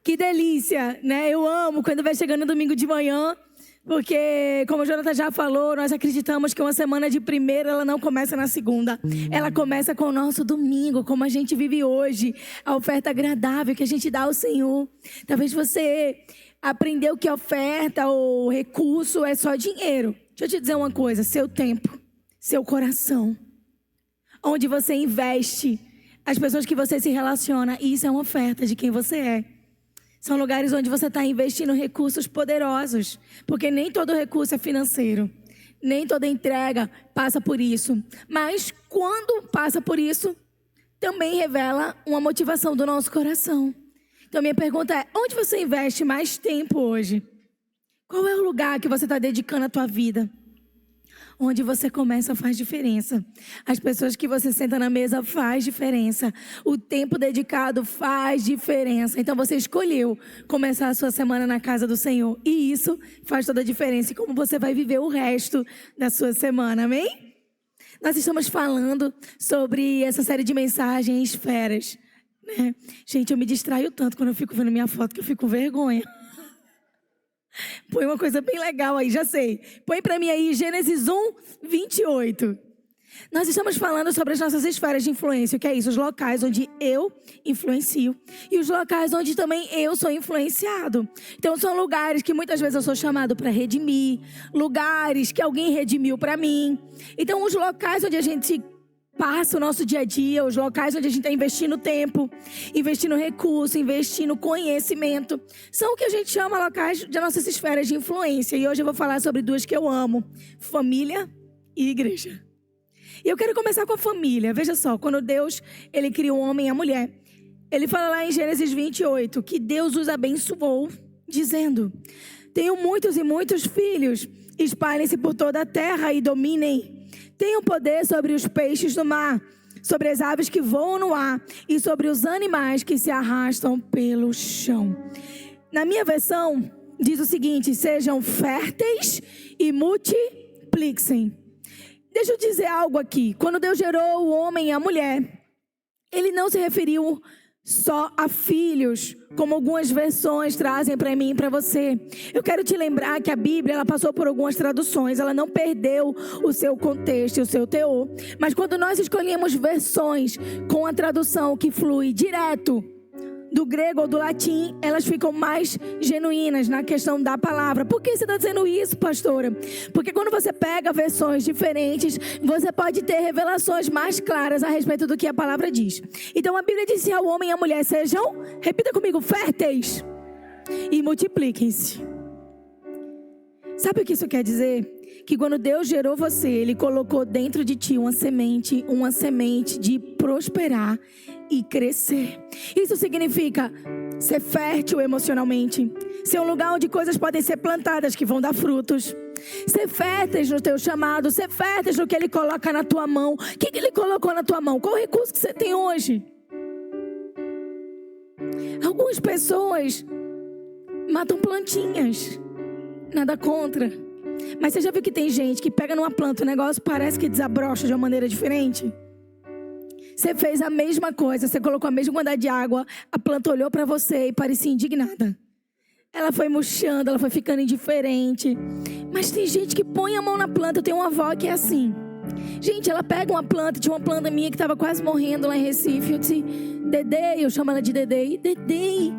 Que delícia, né? Eu amo quando vai chegando domingo de manhã, porque, como o Jonathan já falou, nós acreditamos que uma semana de primeira, ela não começa na segunda. Ela começa com o nosso domingo, como a gente vive hoje, a oferta agradável que a gente dá ao Senhor. Talvez você aprendeu que oferta ou recurso é só dinheiro. Deixa eu te dizer uma coisa, seu tempo, seu coração, onde você investe, as pessoas que você se relaciona, isso é uma oferta de quem você é. São lugares onde você está investindo recursos poderosos. Porque nem todo recurso é financeiro. Nem toda entrega passa por isso. Mas quando passa por isso, também revela uma motivação do nosso coração. Então minha pergunta é, onde você investe mais tempo hoje? Qual é o lugar que você está dedicando a tua vida? Onde você começa faz diferença. As pessoas que você senta na mesa faz diferença. O tempo dedicado faz diferença. Então você escolheu começar a sua semana na casa do Senhor. E isso faz toda a diferença. E como você vai viver o resto da sua semana, amém? Nós estamos falando sobre essa série de mensagens esferas, né? Gente, eu me distraio tanto quando eu fico vendo minha foto que eu fico com vergonha. Põe uma coisa bem legal aí, já sei. Põe para mim aí Gênesis 1, 28. Nós estamos falando sobre as nossas esferas de influência. O que é isso? Os locais onde eu influencio. E os locais onde também eu sou influenciado. Então são lugares que muitas vezes eu sou chamado para redimir. Lugares que alguém redimiu para mim. Então os locais onde a gente passa o nosso dia a dia, os locais onde a gente está investindo tempo, investindo recurso, investindo conhecimento, são o que a gente chama locais de nossas esferas de influência. E hoje eu vou falar sobre duas que eu amo: família e igreja. E eu quero começar com a família. Veja só, quando Deus, Ele criou o homem e a mulher, Ele fala lá em Gênesis 28, que Deus os abençoou, dizendo: tenham muitos e muitos filhos, espalhem-se por toda a terra e dominem. Tenham poder sobre os peixes do mar, sobre as aves que voam no ar e sobre os animais que se arrastam pelo chão. Na minha versão, diz o seguinte: sejam férteis e multipliquem. Deixa eu dizer algo aqui. Quando Deus gerou o homem e a mulher, Ele não se referiu só a filhos, como algumas versões trazem para mim e para você. Eu quero te lembrar que a Bíblia, ela passou por algumas traduções, ela não perdeu o seu contexto e o seu teor. Mas quando nós escolhemos versões com a tradução que flui direto do grego ou do latim, elas ficam mais genuínas na questão da palavra. Por que você está dizendo isso, pastora? Porque quando você pega versões diferentes, você pode ter revelações mais claras a respeito do que a palavra diz. Então a Bíblia diz ao homem e à mulher: sejam, repita comigo, férteis e multipliquem-se. Sabe o que isso quer dizer? Que quando Deus gerou você, Ele colocou dentro de ti uma semente de prosperar e crescer. Isso significa ser fértil emocionalmente, ser um lugar onde coisas podem ser plantadas que vão dar frutos, ser férteis no teu chamado, ser férteis no que Ele coloca na tua mão. O que Ele colocou na tua mão? Qual o recurso que você tem hoje? Algumas pessoas matam plantinhas, nada contra, mas você já viu que tem gente que pega numa planta, o negócio parece que desabrocha de uma maneira diferente? Você fez a mesma coisa, você colocou a mesma quantidade de água, a planta olhou para você e parecia indignada. Ela foi murchando, ela foi ficando indiferente. Mas tem gente que põe a mão na planta. Eu tenho uma avó que é assim. Gente, ela pega uma planta, tinha uma planta minha que estava quase morrendo lá em Recife. Eu disse: Dedê, eu chamo ela de Dedê. Dedê,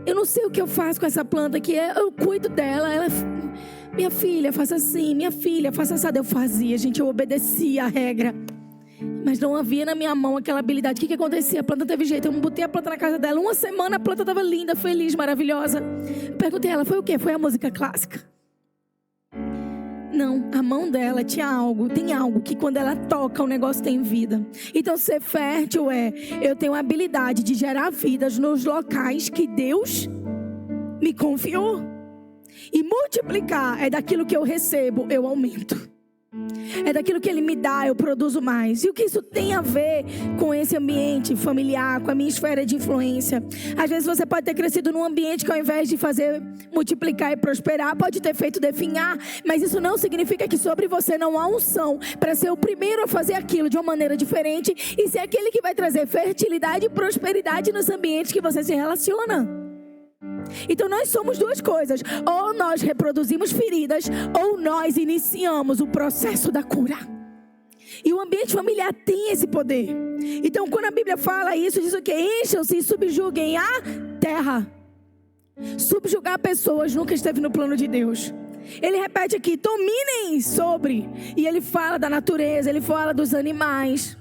eu não sei o que eu faço com essa planta aqui, eu cuido dela. Ela: minha filha, faça assim, minha filha, faça assado. Eu fazia, gente, eu obedecia a regra. Mas não havia na minha mão aquela habilidade. O que acontecia? A planta teve jeito. Eu botei a planta na casa dela. Uma semana a planta estava linda, feliz, maravilhosa. Eu perguntei a ela: foi o quê? Foi a música clássica? Não, a mão dela tinha algo. Tem algo que quando ela toca o negócio tem vida. Então ser fértil eu tenho a habilidade de gerar vidas nos locais que Deus me confiou. E multiplicar é daquilo que eu recebo, eu aumento. É daquilo que Ele me dá, eu produzo mais. E o que isso tem a ver com esse ambiente familiar, com a minha esfera de influência? Às vezes você pode ter crescido num ambiente que, ao invés de fazer multiplicar e prosperar, pode ter feito definhar. Mas isso não significa que sobre você não há unção para ser o primeiro a fazer aquilo de uma maneira diferente e ser aquele que vai trazer fertilidade e prosperidade nos ambientes que você se relaciona. Então nós somos duas coisas: ou nós reproduzimos feridas, ou nós iniciamos o processo da cura. E o ambiente familiar tem esse poder. Então quando a Bíblia fala isso, diz o que? Encham-se e subjuguem a terra. Subjugar pessoas nunca esteve no plano de Deus. Ele repete aqui: dominem sobre. E ele fala da natureza, ele fala dos animais.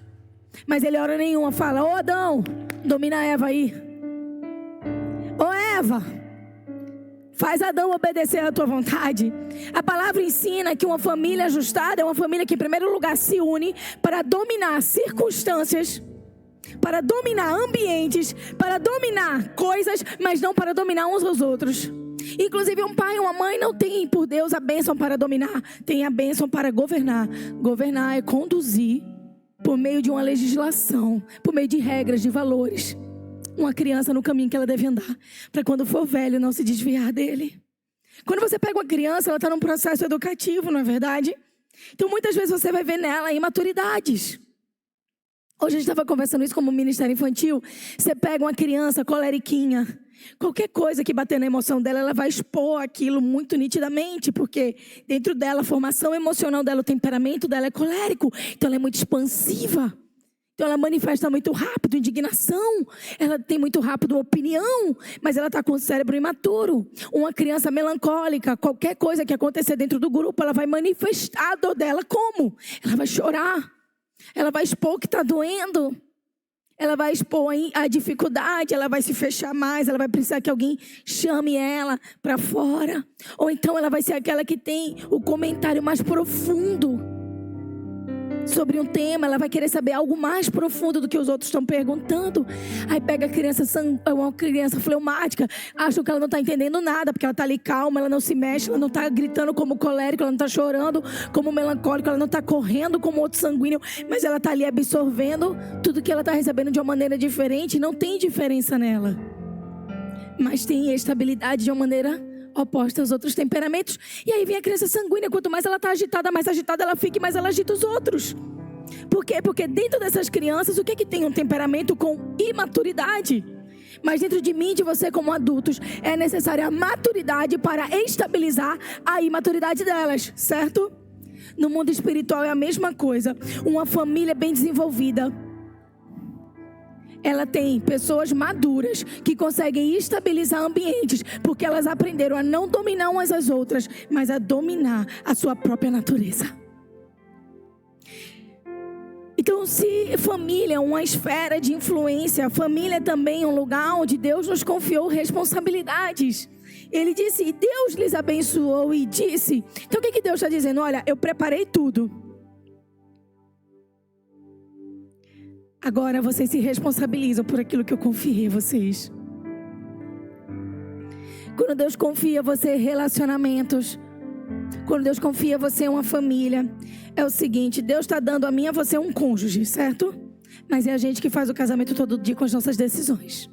Mas ele hora nenhuma fala: ô Adão, domina a Eva aí. Ô Eva, faz Adão obedecer à tua vontade. A palavra ensina que uma família ajustada é uma família que em primeiro lugar se une para dominar circunstâncias, para dominar ambientes, para dominar coisas, mas não para dominar uns aos outros. Inclusive um pai e uma mãe não têm por Deus a bênção para dominar, tem a bênção para governar. Governar é conduzir por meio de uma legislação, por meio de regras, de valores, uma criança no caminho que ela deve andar, para quando for velho não se desviar dele. Quando você pega uma criança, ela está num processo educativo, não é verdade? Então muitas vezes você vai ver nela imaturidades. Hoje a gente estava conversando isso como ministério infantil. Você pega uma criança coleriquinha, qualquer coisa que bater na emoção dela, ela vai expor aquilo muito nitidamente, porque dentro dela, a formação emocional dela, o temperamento dela é colérico. Então ela é muito expansiva. Então ela manifesta muito rápido indignação, ela tem muito rápido opinião, mas ela está com o cérebro imaturo. Uma criança melancólica, qualquer coisa que acontecer dentro do grupo, ela vai manifestar a dor dela como? Ela vai chorar, ela vai expor que está doendo, ela vai expor a dificuldade, ela vai se fechar mais, ela vai precisar que alguém chame ela para fora. Ou então ela vai ser aquela que tem o comentário mais profundo sobre um tema, ela vai querer saber algo mais profundo do que os outros estão perguntando. Aí pega uma criança fleumática, acham que ela não está entendendo nada, porque ela está ali calma, ela não se mexe, ela não está gritando como colérico, ela não está chorando como melancólico, ela não está correndo como outro sanguíneo, mas ela está ali absorvendo tudo que ela está recebendo de uma maneira diferente. Não tem diferença nela, mas tem estabilidade de uma maneira oposta aos outros temperamentos. E aí vem a criança sanguínea. Quanto mais ela está agitada, mais agitada ela fica e mais ela agita os outros. Por quê? Porque dentro dessas crianças, o que é que tem? Um temperamento com imaturidade. Mas dentro de mim e de você como adultos, é necessária a maturidade para estabilizar a imaturidade delas, certo? No mundo espiritual é a mesma coisa. Uma família bem desenvolvida, ela tem pessoas maduras que conseguem estabilizar ambientes, porque elas aprenderam a não dominar umas às outras, mas a dominar a sua própria natureza. Então, se família é uma esfera de influência, família também é um lugar onde Deus nos confiou responsabilidades. Ele disse, Deus lhes abençoou e disse. Então, o que Deus está dizendo? Olha, eu preparei tudo. Agora vocês se responsabilizam por aquilo que eu confiei a vocês. Quando Deus confia a você relacionamentos, quando Deus confia a você uma família, é o seguinte: Deus está dando a mim e a você um cônjuge, certo? Mas é a gente que faz o casamento todo dia com as nossas decisões.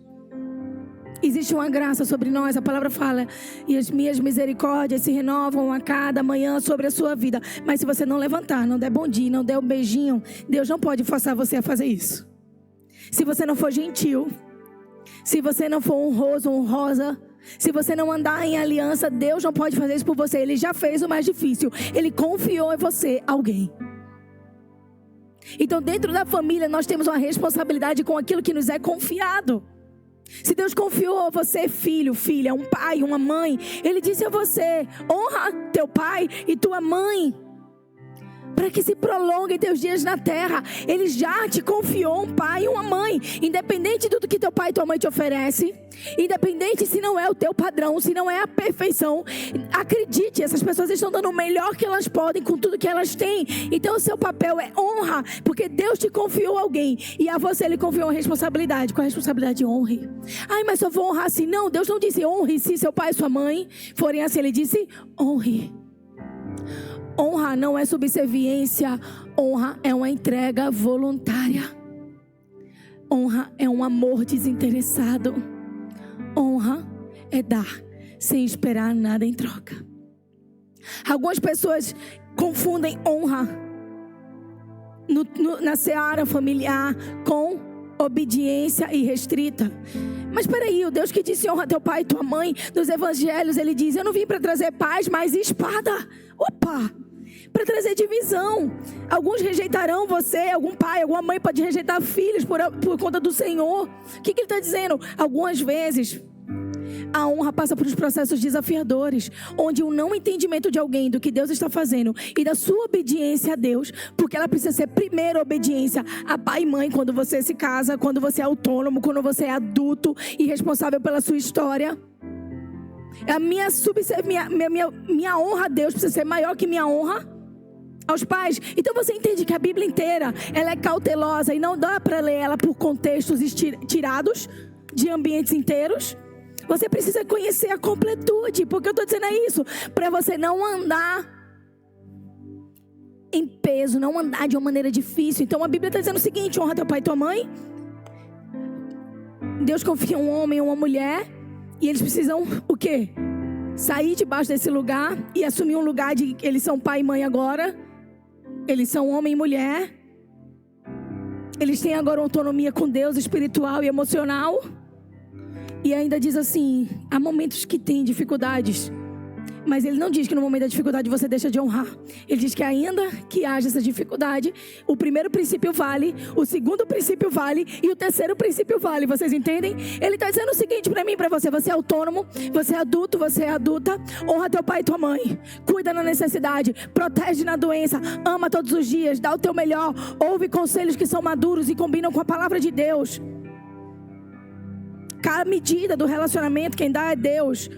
Existe uma graça sobre nós, a palavra fala, e as minhas misericórdias se renovam a cada manhã sobre a sua vida. Mas se você não levantar, não der bom dia, não der um beijinho, Deus não pode forçar você a fazer isso. Se você não for gentil, se você não for honroso, honrosa, se você não andar em aliança, Deus não pode fazer isso por você. Ele já fez o mais difícil, Ele confiou em você alguém. Então dentro da família nós temos uma responsabilidade com aquilo que nos é confiado. Se Deus confiou a você, filho, filha, um pai, uma mãe, Ele disse a você: honra teu pai e tua mãe, para que se prolonguem teus dias na terra. Ele já te confiou um pai e uma mãe. Independente do que teu pai e tua mãe te oferecem, independente se não é o teu padrão, se não é a perfeição, acredite, essas pessoas estão dando o melhor que elas podem com tudo que elas têm. Então o seu papel é honra, porque Deus te confiou alguém e a você Ele confiou uma responsabilidade. Com a responsabilidade, honre. Ai, mas só vou honrar assim. Não, Deus não disse honre se seu pai e sua mãe forem assim. Ele disse honre. Honra não é subserviência, honra é uma entrega voluntária. Honra é um amor desinteressado. Honra é dar sem esperar nada em troca. Algumas pessoas confundem honra na seara familiar com obediência irrestrita. Mas peraí, o Deus que disse honra teu pai e tua mãe, nos evangelhos ele diz, eu não vim para trazer paz, mas espada. Opa! Para trazer divisão. Alguns rejeitarão você, algum pai, alguma mãe pode rejeitar filhos por conta do Senhor. O que ele está dizendo? Algumas vezes a honra passa por uns processos desafiadores, onde o não entendimento de alguém do que Deus está fazendo e da sua obediência a Deus, porque ela precisa ser primeiro obediência a pai e mãe quando você se casa, quando você é autônomo, quando você é adulto e responsável pela sua história. Minha honra a Deus precisa ser maior que minha honra aos pais. Então você entende que a Bíblia inteira ela é cautelosa e não dá para ler ela por contextos tirados de ambientes inteiros. Você precisa conhecer a completude. Porque eu estou dizendo isso para você não andar em peso, não andar de uma maneira difícil. Então a Bíblia está dizendo o seguinte: honra teu pai e tua mãe. Deus confia um homem e uma mulher, e eles precisam o quê? Sair debaixo desse lugar e assumir um lugar de eles são pai e mãe agora. Eles são homem e mulher. Eles têm agora autonomia com Deus espiritual e emocional. E ainda diz assim, há momentos que tem dificuldades, mas ele não diz que no momento da dificuldade você deixa de honrar. Ele diz que ainda que haja essa dificuldade, o primeiro princípio vale, o segundo princípio vale e o terceiro princípio vale. Vocês entendem? Ele está dizendo o seguinte para mim e para você: você é autônomo, você é adulto, você é adulta, honra teu pai e tua mãe, cuida na necessidade, protege na doença, ama todos os dias, dá o teu melhor, ouve conselhos que são maduros e combinam com a palavra de Deus. Cada medida do relacionamento quem dá é Deus.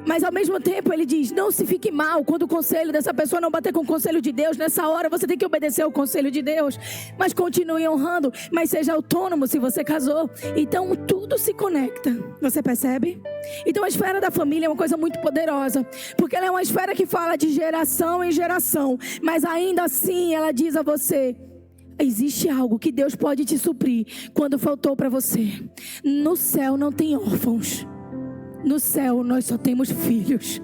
Mas ao mesmo tempo ele diz, não se fique mal quando o conselho dessa pessoa não bater com o conselho de Deus. Nessa hora você tem que obedecer ao conselho de Deus, mas continue honrando, mas seja autônomo se você casou. Então tudo se conecta, você percebe? Então a esfera da família é uma coisa muito poderosa, porque ela é uma esfera que fala de geração em geração, mas ainda assim ela diz a você: existe algo que Deus pode te suprir quando faltou para você. No céu não tem órfãos. No céu nós só temos filhos.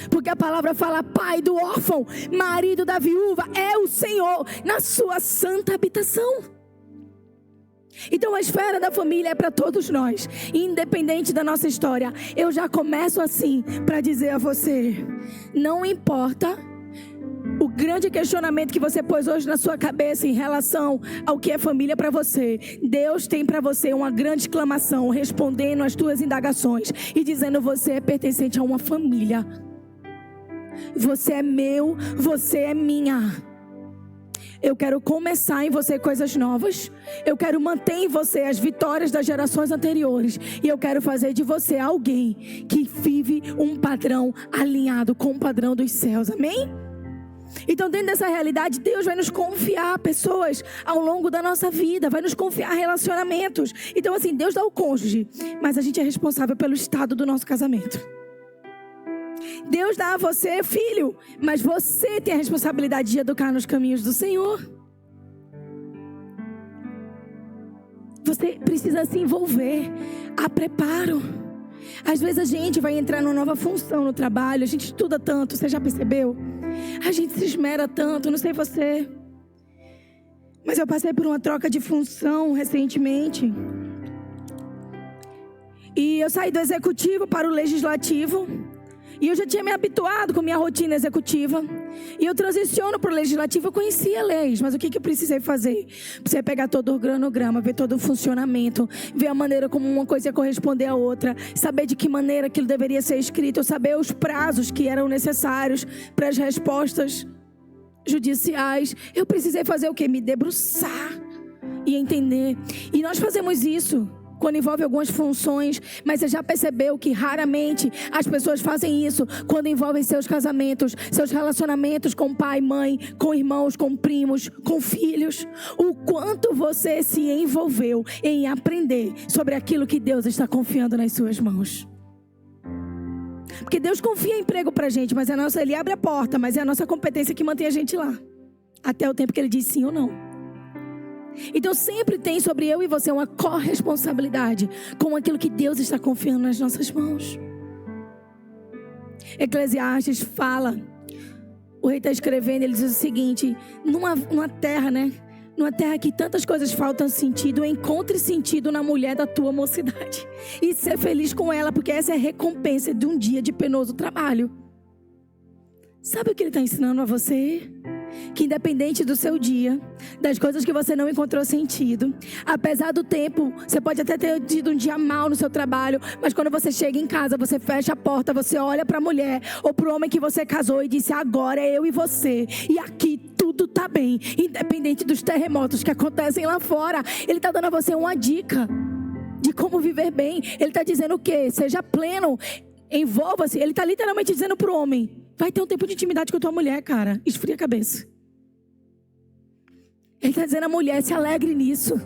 Porque a palavra fala: pai do órfão, marido da viúva, é o Senhor na sua santa habitação. Então a esfera da família é para todos nós, independente da nossa história. Eu já começo assim para dizer a você: não importa o grande questionamento que você pôs hoje na sua cabeça em relação ao que é família para você, Deus tem para você uma grande exclamação, respondendo às tuas indagações e dizendo: você é pertencente a uma família. Você é meu, você é minha. Eu quero começar em você coisas novas. Eu quero manter em você as vitórias das gerações anteriores. E eu quero fazer de você alguém que vive um padrão alinhado com o padrão dos céus. Amém? Então, dentro dessa realidade, Deus vai nos confiar pessoas ao longo da nossa vida, vai nos confiar relacionamentos. Então, assim, Deus dá o cônjuge, mas a gente é responsável pelo estado do nosso casamento. Deus dá a você filho, mas você tem a responsabilidade de educar nos caminhos do Senhor. Você precisa se envolver. Há preparo. Às vezes a gente vai entrar numa nova função no trabalho, a gente estuda tanto, você já percebeu? A gente se esmera tanto, não sei você, mas eu passei por uma troca de função recentemente. E eu saí do executivo para o legislativo. E eu já tinha me habituado com minha rotina executiva. E eu transiciono para o legislativo. Eu conhecia leis, mas o que eu precisei fazer? Precisei pegar todo o organograma, ver todo o funcionamento, ver a maneira como uma coisa ia corresponder à outra, saber de que maneira aquilo deveria ser escrito, saber os prazos que eram necessários para as respostas judiciais. Eu precisei fazer o quê? Me debruçar e entender. E nós fazemos isso quando envolve algumas funções, mas você já percebeu que raramente as pessoas fazem isso quando envolvem seus casamentos, seus relacionamentos com pai, mãe, com irmãos, com primos, com filhos? O quanto você se envolveu em aprender sobre aquilo que Deus está confiando nas suas mãos? Porque Deus confia emprego pra gente, mas Ele abre a porta, mas é a nossa competência que mantém a gente lá, até o tempo que Ele diz sim ou não. Então sempre tem sobre eu e você uma corresponsabilidade com aquilo que Deus está confiando nas nossas mãos. Eclesiastes fala, o rei está escrevendo, ele diz o seguinte: numa terra, Numa terra que tantas coisas faltam sentido, encontre sentido na mulher da tua mocidade. E ser feliz com ela, porque essa é a recompensa de um dia de penoso trabalho. Sabe o que ele está ensinando a você? Que independente do seu dia, das coisas que você não encontrou sentido, apesar do tempo, você pode até ter tido um dia mal no seu trabalho, mas quando você chega em casa, você fecha a porta, você olha para a mulher ou para o homem que você casou e disse: agora é eu e você, e aqui tudo está bem, independente dos terremotos que acontecem lá fora. Ele está dando a você uma dica de como viver bem. Ele está dizendo o quê? Seja pleno, envolva-se. Ele está literalmente dizendo para o homem: vai ter um tempo de intimidade com a tua mulher, cara. Esfria a cabeça. Ele está dizendo à mulher: se alegre nisso.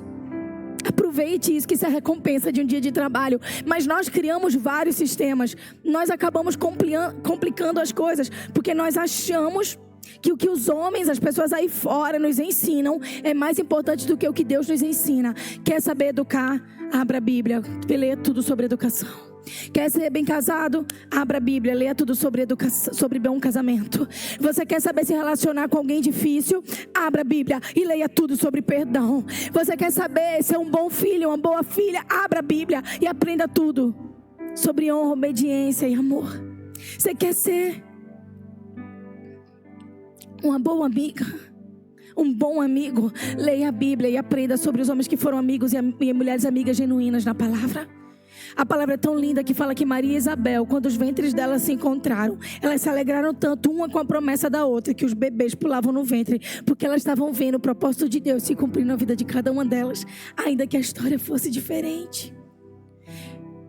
Aproveite isso, que isso é a recompensa de um dia de trabalho. Mas nós criamos vários sistemas. Nós acabamos complicando as coisas, porque nós achamos que o que os homens, as pessoas aí fora nos ensinam é mais importante do que o que Deus nos ensina. Quer saber educar? Abra a Bíblia, lê tudo sobre educação. Quer ser bem casado? Abra a Bíblia, leia tudo sobre educação, sobre bom casamento. Você quer saber se relacionar com alguém difícil? Abra a Bíblia e leia tudo sobre perdão. Você quer saber ser um bom filho, uma boa filha? Abra a Bíblia e aprenda tudo sobre honra, obediência e amor. Você quer ser uma boa amiga, um bom amigo? Leia a Bíblia e aprenda sobre os homens que foram amigos e mulheres amigas genuínas na palavra. A palavra é tão linda que fala que Maria e Isabel, quando os ventres delas se encontraram, elas se alegraram tanto uma com a promessa da outra, que os bebês pulavam no ventre, porque elas estavam vendo o propósito de Deus se cumprir na vida de cada uma delas, ainda que a história fosse diferente.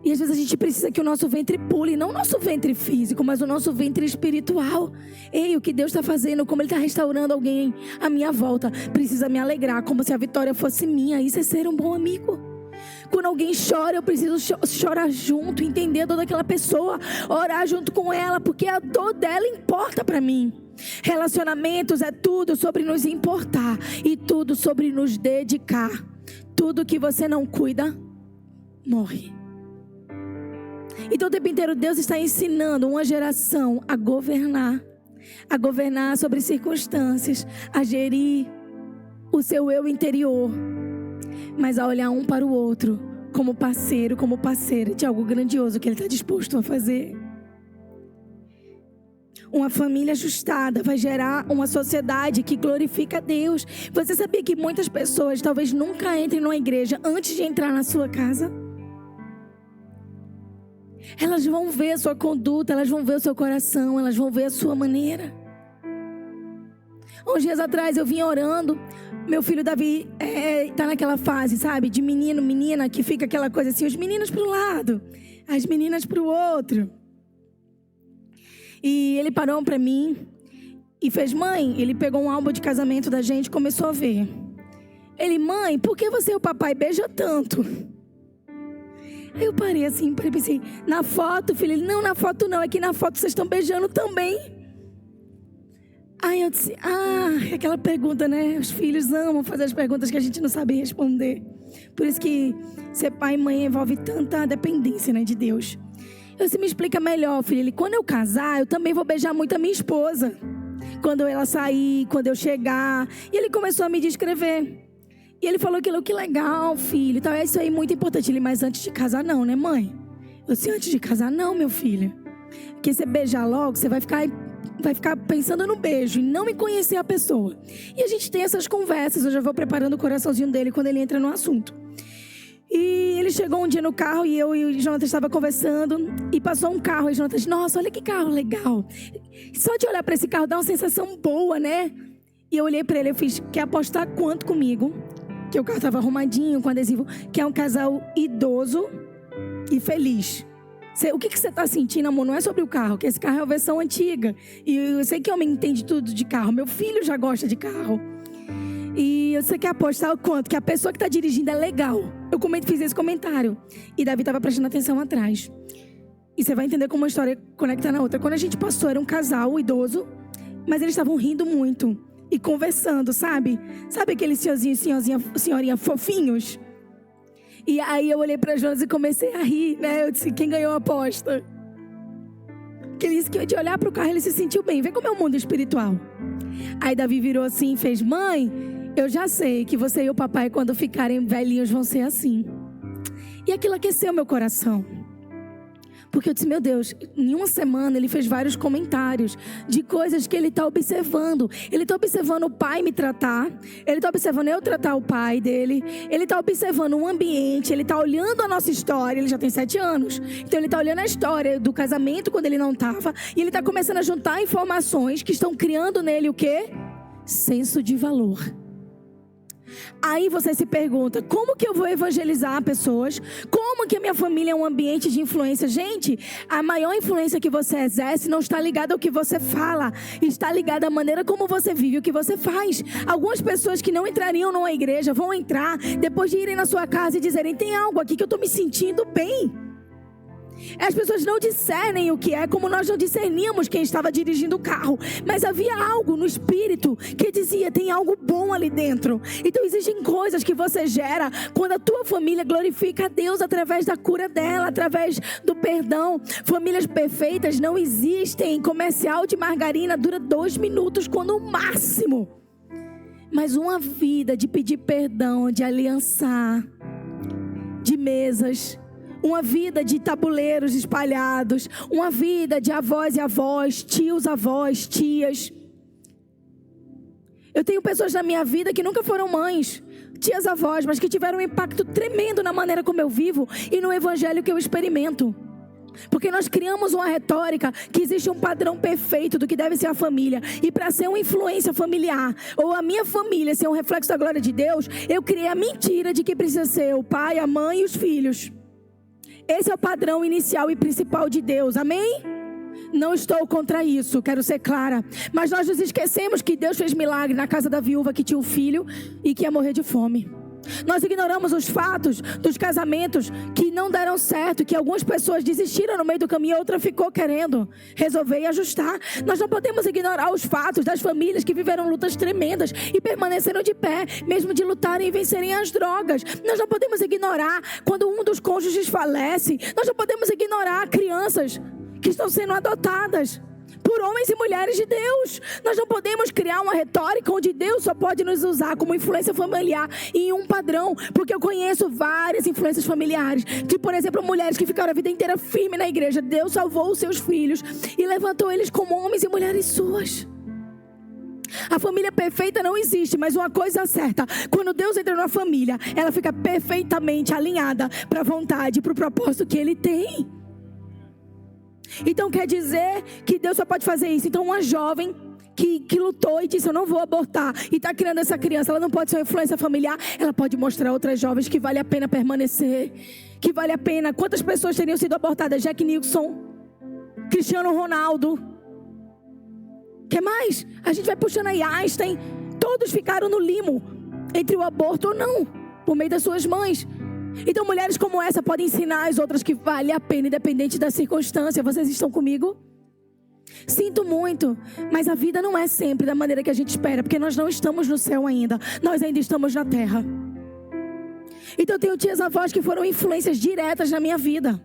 E às vezes a gente precisa que o nosso ventre pule, não o nosso ventre físico, mas o nosso ventre espiritual. Ei, o que Deus está fazendo, como Ele está restaurando alguém à minha volta, precisa me alegrar, como se a vitória fosse minha. Isso é ser um bom amigo. Quando alguém chora, eu preciso chorar junto, entender a dor daquela pessoa, orar junto com ela, porque a dor dela importa para mim. Relacionamentos é tudo sobre nos importar e tudo sobre nos dedicar. Tudo que você não cuida, morre. Então o tempo inteiro Deus está ensinando uma geração a governar sobre circunstâncias, a gerir o seu eu interior, mas a olhar um para o outro como parceiro, como parceira de algo grandioso que Ele está disposto a fazer. Uma família ajustada vai gerar uma sociedade que glorifica a Deus. Você sabia que muitas pessoas talvez nunca entrem numa igreja antes de entrar na sua casa? Elas vão ver a sua conduta, elas vão ver o seu coração, elas vão ver a sua maneira. Uns dias atrás eu vim orando. Meu filho Davi está naquela fase, sabe? De menino, menina, que fica aquela coisa assim, os meninos para um lado, as meninas para o outro. E ele parou para mim e fez: mãe, ele pegou um álbum de casamento da gente e começou a ver. Ele: mãe, por que você e o papai beijam tanto? Aí eu parei assim, pensei: na foto, filho? Ele: não, na foto não, é que na foto vocês estão beijando também. Aí eu disse: aquela pergunta, né? Os filhos amam fazer as perguntas que a gente não sabe responder. Por isso que ser pai e mãe envolve tanta dependência, né, de Deus. Eu disse: me explica melhor, filho. Ele: quando eu casar, eu também vou beijar muito a minha esposa. Quando ela sair, quando eu chegar. E ele começou a me descrever. E ele falou aquilo: que legal, filho. Então é isso aí, muito importante. Ele: mas antes de casar não, né, mãe? Eu disse: antes de casar não, meu filho. Porque você beijar logo, você vai ficar pensando no beijo e não em conhecer a pessoa. E a gente tem essas conversas. Eu já vou preparando o coraçãozinho dele quando ele entra no assunto. E ele chegou um dia no carro e eu e o Jonathan estava conversando e passou um carro. E o Jonathan disse: nossa, olha que carro legal. Só de olhar para esse carro dá uma sensação boa, né? E eu olhei para ele, eu fiz: quer apostar quanto comigo? Que o carro estava arrumadinho, com adesivo. Que é um casal idoso e feliz. O que você está sentindo, amor? Não é sobre o carro, que esse carro é a versão antiga. E eu sei que homem entende tudo de carro. Meu filho já gosta de carro. E você quer apostar o quanto? Que a pessoa que está dirigindo é legal. Eu fiz esse comentário. E Davi estava prestando atenção atrás. E você vai entender como uma história conecta na outra. Quando a gente passou, era um casal idoso, mas eles estavam rindo muito e conversando, sabe? Sabe aqueles senhorinha fofinhos? E aí eu olhei para Jonas e comecei a rir, né? Eu disse: quem ganhou a aposta? Porque ele disse que de olhar para o carro ele se sentiu bem. Vê como é o mundo espiritual. Aí Davi virou assim e fez: mãe, eu já sei que você e o papai, quando ficarem velhinhos, vão ser assim. E aquilo aqueceu meu coração. Porque eu disse, meu Deus, em uma semana ele fez vários comentários de coisas que ele está observando. Ele está observando o pai me tratar. Ele está observando eu tratar o pai dele. Ele está observando o ambiente. Ele está olhando a nossa história. Ele já tem 7 anos. Então ele está olhando a história do casamento quando ele não estava. E ele está começando a juntar informações que estão criando nele o quê? Senso de valor. Aí você se pergunta, como que eu vou evangelizar pessoas? Como que a minha família é um ambiente de influência? Gente, a maior influência que você exerce não está ligada ao que você fala, está ligada à maneira como você vive, o que você faz. Algumas pessoas que não entrariam numa igreja vão entrar depois de irem na sua casa e dizerem, tem algo aqui que eu estou me sentindo bem. As pessoas não discernem o que é, como nós não discerníamos quem estava dirigindo o carro. Mas havia algo no espírito que dizia, tem algo bom ali dentro. Então existem coisas que você gera quando a tua família glorifica a Deus através da cura dela, através do perdão. Famílias perfeitas não existem. Comercial de margarina dura 2 minutos, quando o máximo. Mas uma vida de pedir perdão, de aliançar, de mesas, uma vida de tabuleiros espalhados, uma vida de avós e avós, tios, avós, tias. Eu tenho pessoas na minha vida que nunca foram mães, tias, avós, mas que tiveram um impacto tremendo na maneira como eu vivo e no evangelho que eu experimento. Porque nós criamos uma retórica que existe um padrão perfeito do que deve ser a família. E para ser uma influência familiar, ou a minha família ser um reflexo da glória de Deus, eu criei a mentira de que precisa ser o pai, a mãe e os filhos. Esse é o padrão inicial e principal de Deus, amém? Não estou contra isso, quero ser clara. Mas nós nos esquecemos que Deus fez milagre na casa da viúva que tinha um filho e que ia morrer de fome. Nós ignoramos os fatos dos casamentos que não deram certo, que algumas pessoas desistiram no meio do caminho e outra ficou querendo resolver e ajustar. Nós não podemos ignorar os fatos das famílias que viveram lutas tremendas e permaneceram de pé, mesmo de lutarem e vencerem as drogas. Nós não podemos ignorar quando um dos cônjuges falece. Nós não podemos ignorar crianças que estão sendo adotadas por homens e mulheres de Deus. Nós não podemos criar uma retórica onde Deus só pode nos usar como influência familiar em um padrão, porque eu conheço várias influências familiares, de, por exemplo, mulheres que ficaram a vida inteira firme na igreja. Deus salvou os seus filhos e levantou eles como homens e mulheres suas. A família perfeita não existe, mas uma coisa é certa: quando Deus entra numa família, ela fica perfeitamente alinhada para a vontade, para o propósito que Ele tem. Então quer dizer que Deus só pode fazer isso. Então uma jovem que lutou e disse, eu não vou abortar, e está criando essa criança, ela não pode ser uma influência familiar. Ela pode mostrar a outras jovens que vale a pena permanecer, que vale a pena. Quantas pessoas teriam sido abortadas? Jack Nicholson, Cristiano Ronaldo, que mais? A gente vai puxando aí, Einstein. Todos ficaram no limo entre o aborto ou não, por meio das suas mães. Então mulheres como essa podem ensinar as outras que vale a pena, independente da circunstância. Vocês estão comigo? Sinto muito, mas a vida não é sempre da maneira que a gente espera, porque nós não estamos no céu ainda, nós ainda estamos na terra. Então eu tenho tias avós que foram influências diretas na minha vida.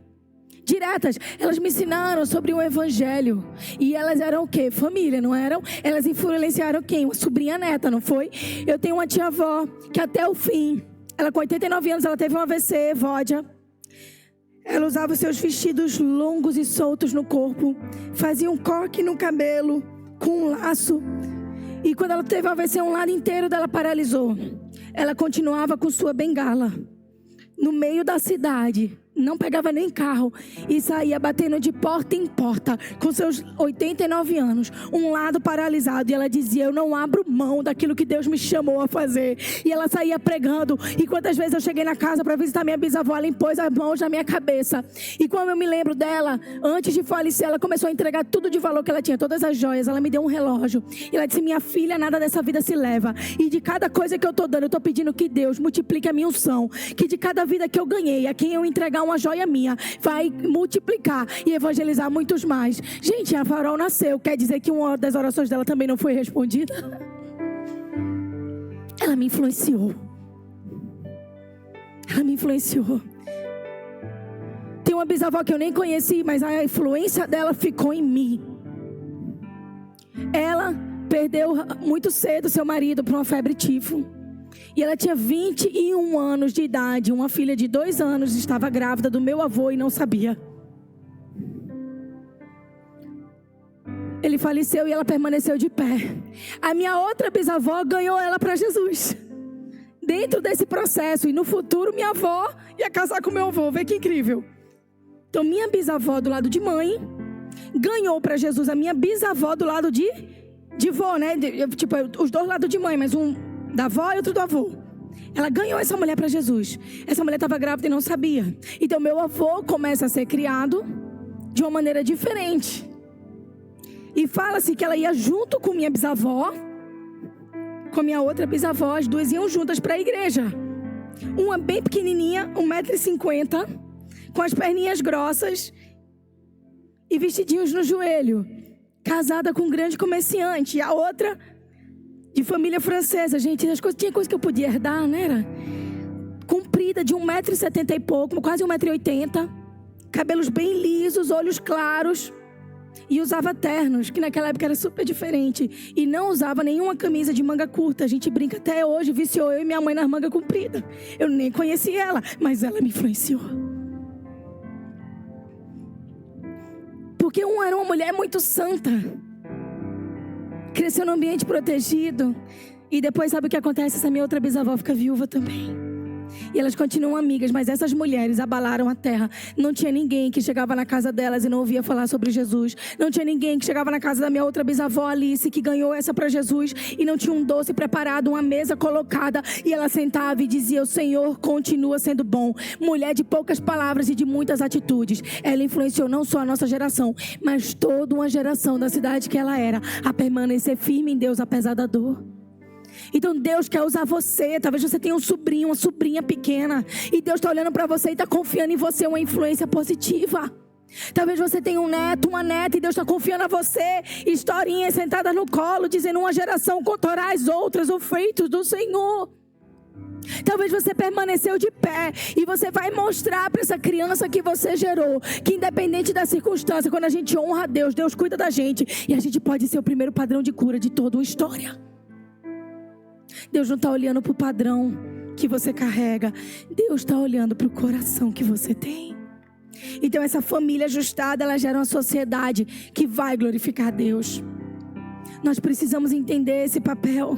Diretas, elas me ensinaram sobre o evangelho. E elas eram o quê? Família, não eram? Elas influenciaram quem? Uma sobrinha neta, não foi? Eu tenho uma tia-avó que até o fim, ela com 89 anos, ela teve um AVC, Vódia. Ela usava os seus vestidos longos e soltos no corpo, fazia um coque no cabelo, com um laço. E quando ela teve um AVC, um lado inteiro dela paralisou. Ela continuava com sua bengala, no meio da cidade. Não pegava nem carro e saía batendo de porta em porta com seus 89 anos, um lado paralisado. E ela dizia, eu não abro mão daquilo que Deus me chamou a fazer. E ela saía pregando. E quantas vezes eu cheguei na casa para visitar minha bisavó, ela impôs as mãos na minha cabeça. E quando eu me lembro dela, antes de falecer, ela começou a entregar tudo de valor que ela tinha, todas as joias. Ela me deu um relógio e ela disse, minha filha, nada dessa vida se leva. E de cada coisa que eu estou dando, eu estou pedindo que Deus multiplique a minha unção. Que de cada vida que eu ganhei, a quem eu entregar uma joia minha, vai multiplicar e evangelizar muitos mais. Gente, a Farol nasceu, quer dizer que uma das orações dela também não foi respondida? Ela me influenciou. Ela me influenciou. Tem uma bisavó que eu nem conheci, mas a influência dela ficou em mim. Ela perdeu muito cedo seu marido por uma febre tifo. E ela tinha 21 anos de idade. Uma filha de 2 anos estava grávida do meu avô e não sabia. Ele faleceu e ela permaneceu de pé. A minha outra bisavó ganhou ela para Jesus. Dentro desse processo. E no futuro minha avó ia casar com meu avô. Vê que incrível. Então minha bisavó do lado de mãe ganhou para Jesus a minha bisavó do lado de vó, né? Tipo, os dois lados de mãe, mas um da avó e outro do avô. Ela ganhou essa mulher para Jesus. Essa mulher estava grávida e não sabia. Então meu avô começa a ser criado de uma maneira diferente. E fala-se que ela ia junto com minha bisavó, com minha outra bisavó, as duas iam juntas para a igreja. Uma bem pequenininha, 1,50 m, com as perninhas grossas e vestidinhos no joelho. Casada com um grande comerciante. E a outra, de família francesa. Gente, tinha coisa que eu podia herdar, né? Era comprida, de 1,70 m e pouco, quase 1,80 m. Cabelos bem lisos, olhos claros. E usava ternos, que naquela época era super diferente. E não usava nenhuma camisa de manga curta. A gente brinca até hoje, viciou eu e minha mãe nas mangas compridas. Eu nem conheci ela, mas ela me influenciou. Porque era uma mulher muito santa. Cresceu num ambiente protegido. E depois sabe o que acontece? Essa minha outra bisavó fica viúva também. E elas continuam amigas, mas essas mulheres abalaram a terra. Não tinha ninguém que chegava na casa delas e não ouvia falar sobre Jesus. Não tinha ninguém que chegava na casa da minha outra bisavó Alice, que ganhou essa para Jesus, e não tinha um doce preparado, uma mesa colocada, e ela sentava e dizia: o Senhor continua sendo bom. Mulher de poucas palavras e de muitas atitudes. Ela influenciou não só a nossa geração, mas toda uma geração da cidade que ela era, a permanecer firme em Deus apesar da dor. Então Deus quer usar você. Talvez você tenha um sobrinho, uma sobrinha pequena, e Deus está olhando para você e está confiando em você uma influência positiva. Talvez você tenha um neto, uma neta, e Deus está confiando a você historinhas sentadas no colo, dizendo: uma geração contará as outras os feitos do Senhor. Talvez você permaneceu de pé e você vai mostrar para essa criança que você gerou que, independente da circunstância, quando a gente honra a Deus, Deus cuida da gente, e a gente pode ser o primeiro padrão de cura de toda uma história. Deus não está olhando para o padrão que você carrega. Deus está olhando para o coração que você tem. Então essa família ajustada, ela gera uma sociedade que vai glorificar Deus. Nós precisamos entender esse papel.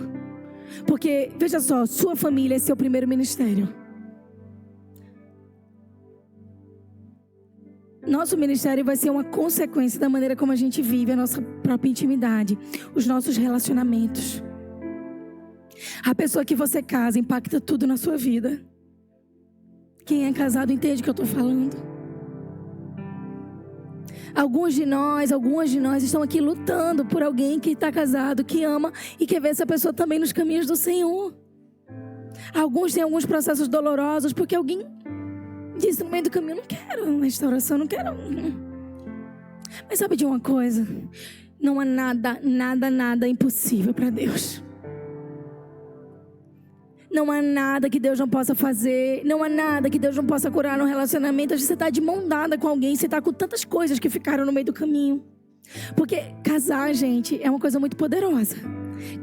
Porque, veja só, sua família é seu primeiro ministério. Nosso ministério vai ser uma consequência da maneira como a gente vive a nossa própria intimidade, os nossos relacionamentos. A pessoa que você casa impacta tudo na sua vida. Quem é casado entende o que eu estou falando. Algumas de nós estão aqui lutando por alguém que está casado, que ama e quer ver essa pessoa também nos caminhos do Senhor. Alguns têm alguns processos dolorosos porque alguém disse no meio do caminho: não quero uma restauração, não quero. Mas sabe de uma coisa? Não há nada impossível para Deus. Não há nada que Deus não possa fazer. Não há nada que Deus não possa curar no relacionamento. Às vezes você está de mão dada com alguém, você está com tantas coisas que ficaram no meio do caminho. Porque casar, gente, é uma coisa muito poderosa.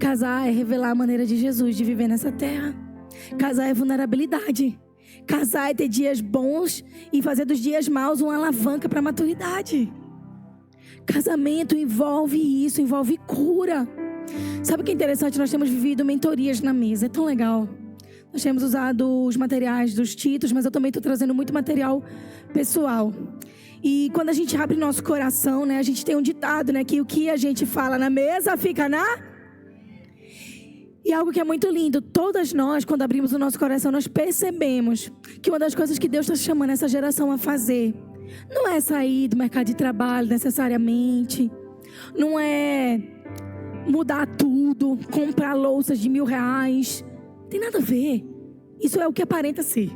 Casar é revelar a maneira de Jesus de viver nessa terra. Casar é vulnerabilidade. Casar é ter dias bons e fazer dos dias maus uma alavanca para a maturidade. Casamento envolve isso, envolve cura. Sabe o que é interessante? Nós temos vivido mentorias na mesa. É tão legal. Nós temos usado os materiais dos títulos, mas eu também estou trazendo muito material pessoal. E quando a gente abre nosso coração, né, a gente tem um ditado, né, que o que a gente fala na mesa fica na... E algo que é muito lindo, todas nós, quando abrimos o nosso coração, nós percebemos que uma das coisas que Deus está chamando essa geração a fazer não é sair do mercado de trabalho necessariamente, não é mudar tudo, comprar louças de R$1.000, não tem nada a ver. Isso é o que aparenta ser.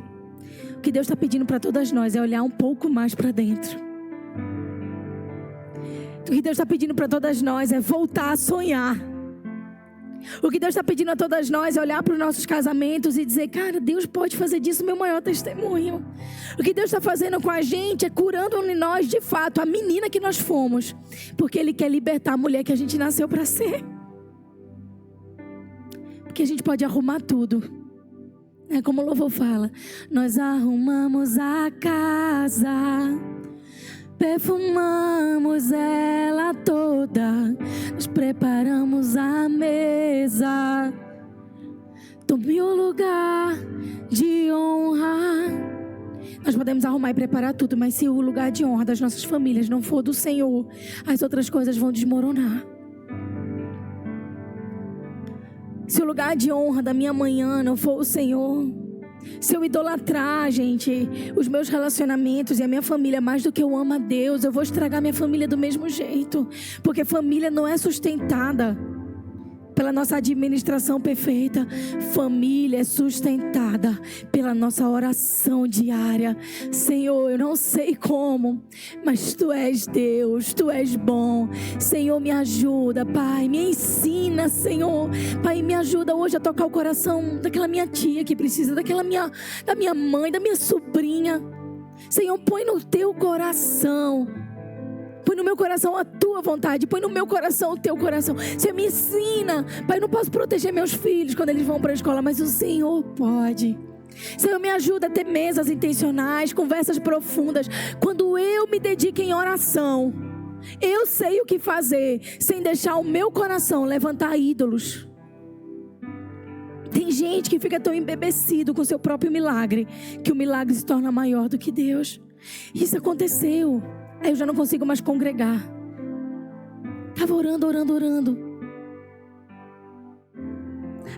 O que Deus está pedindo para todas nós é olhar um pouco mais para dentro. O que Deus está pedindo para todas nós é voltar a sonhar. O que Deus está pedindo a todas nós é olhar para os nossos casamentos e dizer: cara, Deus pode fazer disso o meu maior testemunho. O que Deus está fazendo com a gente é curando em nós, de fato, a menina que nós fomos. Porque Ele quer libertar a mulher que a gente nasceu para ser. Porque a gente pode arrumar tudo, É como o louvor fala. Nós arrumamos a casa, perfumamos ela toda, nós preparamos a mesa. Tome o lugar de honra. Nós podemos arrumar e preparar tudo, mas se o lugar de honra das nossas famílias não for do Senhor, as outras coisas vão desmoronar. Se o lugar de honra da minha manhã não for o Senhor, se eu idolatrar, gente, os meus relacionamentos e a minha família mais do que eu amo a Deus, eu vou estragar minha família do mesmo jeito. Porque família não é sustentada pela nossa administração perfeita. Família é sustentada pela nossa oração diária. Senhor, eu não sei como, mas Tu és Deus, Tu és bom. Senhor, me ajuda, Pai, me ensina, Senhor. Pai, me ajuda hoje a tocar o coração daquela minha tia que precisa, da minha mãe, da minha sobrinha. Senhor, põe no Teu coração. Põe no meu coração a Tua vontade. Põe no meu coração o Teu coração. Senhor, me ensina. Pai, eu não posso proteger meus filhos quando eles vão para a escola, mas o Senhor pode. Senhor, me ajuda a ter mesas intencionais, conversas profundas. Quando eu me dedico em oração, eu sei o que fazer, sem deixar o meu coração levantar ídolos. Tem gente que fica tão embebecido com o seu próprio milagre, que o milagre se torna maior do que Deus. Isso aconteceu. Aí eu já não consigo mais congregar. Estava orando.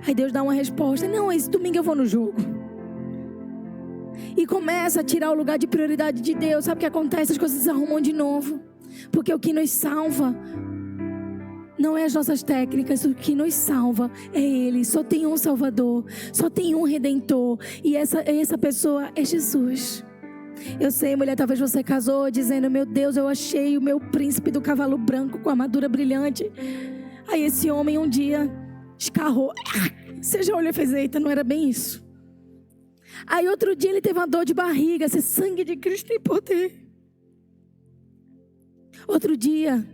Aí Deus dá uma resposta. Não, esse domingo eu vou no jogo. E começa a tirar o lugar de prioridade de Deus. Sabe o que acontece? As coisas se arrumam de novo. Porque o que nos salva não é as nossas técnicas. O que nos salva é Ele. Só tem um Salvador. Só tem um Redentor. E essa pessoa é Jesus. Eu sei, mulher, talvez você casou dizendo: meu Deus, eu achei o meu príncipe do cavalo branco com armadura brilhante. Aí esse homem um dia escarrou. Você já olhou e fez: eita, não era bem isso. Aí outro dia ele teve uma dor de barriga. Esse sangue de Cristo tem poder. Outro dia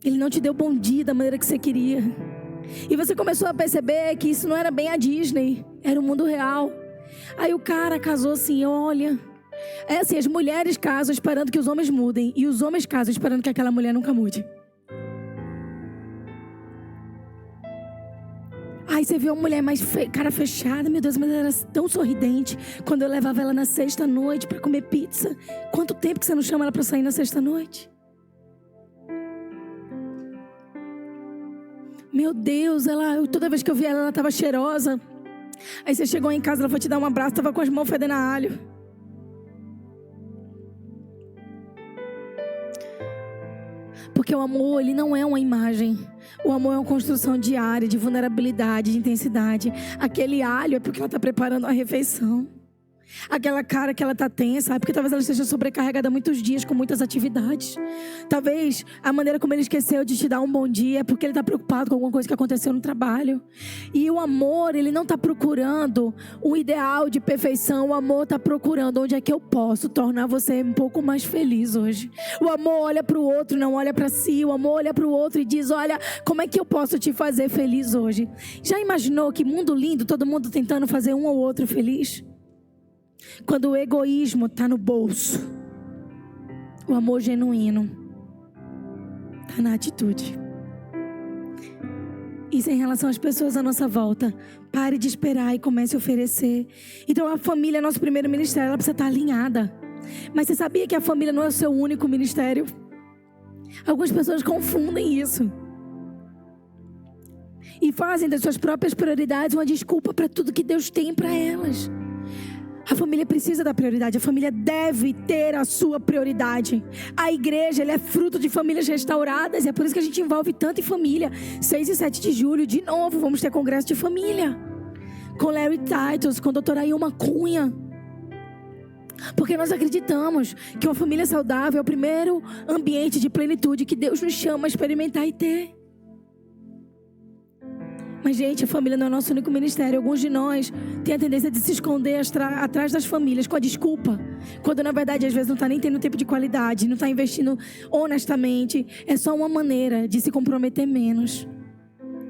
ele não te deu bom dia da maneira que você queria. E você começou a perceber que isso não era bem a Disney, era o mundo real. Aí o cara casou assim, olha. É assim, as mulheres casam esperando que os homens mudem. E os homens casam esperando que aquela mulher nunca mude. Aí você viu uma mulher mais cara fechada. Meu Deus, mas ela era tão sorridente. Quando eu levava ela na sexta-noite para comer pizza. Quanto tempo que você não chama ela para sair na sexta-noite? Meu Deus, toda vez que eu via ela estava cheirosa. Aí você chegou em casa, ela foi te dar um abraço, estava com as mãos fedendo a alho. Porque o amor, ele não é uma imagem. O amor é uma construção diária, de vulnerabilidade, de intensidade. Aquele alho é porque ela está preparando a refeição. Aquela cara que ela está tensa, é porque talvez ela esteja sobrecarregada há muitos dias com muitas atividades. Talvez a maneira como ele esqueceu de te dar um bom dia é porque ele está preocupado com alguma coisa que aconteceu no trabalho. E o amor, ele não está procurando um ideal de perfeição. O amor está procurando onde é que eu posso tornar você um pouco mais feliz hoje. O amor olha para o outro, não olha para si. O amor olha para o outro e diz: olha, como é que eu posso te fazer feliz hoje? Já imaginou que mundo lindo, todo mundo tentando fazer um ou outro feliz? Quando o egoísmo está no bolso, o amor genuíno está na atitude. Isso em relação às pessoas à nossa volta. Pare de esperar e comece a oferecer. Então a família, nosso primeiro ministério, ela precisa estar alinhada. Mas você sabia que a família não é o seu único ministério? Algumas pessoas confundem isso e fazem das suas próprias prioridades uma desculpa para tudo que Deus tem para elas. A família precisa da prioridade. A família deve ter a sua prioridade. A igreja, ela é fruto de famílias restauradas. E é por isso que a gente envolve tanto em família. 6 e 7 de julho, de novo, vamos ter congresso de família. Com Larry Titus, com a doutora Ilma Cunha. Porque nós acreditamos que uma família saudável é o primeiro ambiente de plenitude que Deus nos chama a experimentar e ter. Mas, gente, a família não é o nosso único ministério. Alguns de nós têm a tendência de se esconder atrás das famílias com a desculpa. Quando, na verdade, às vezes não está nem tendo tempo de qualidade, não está investindo honestamente. É só uma maneira de se comprometer menos.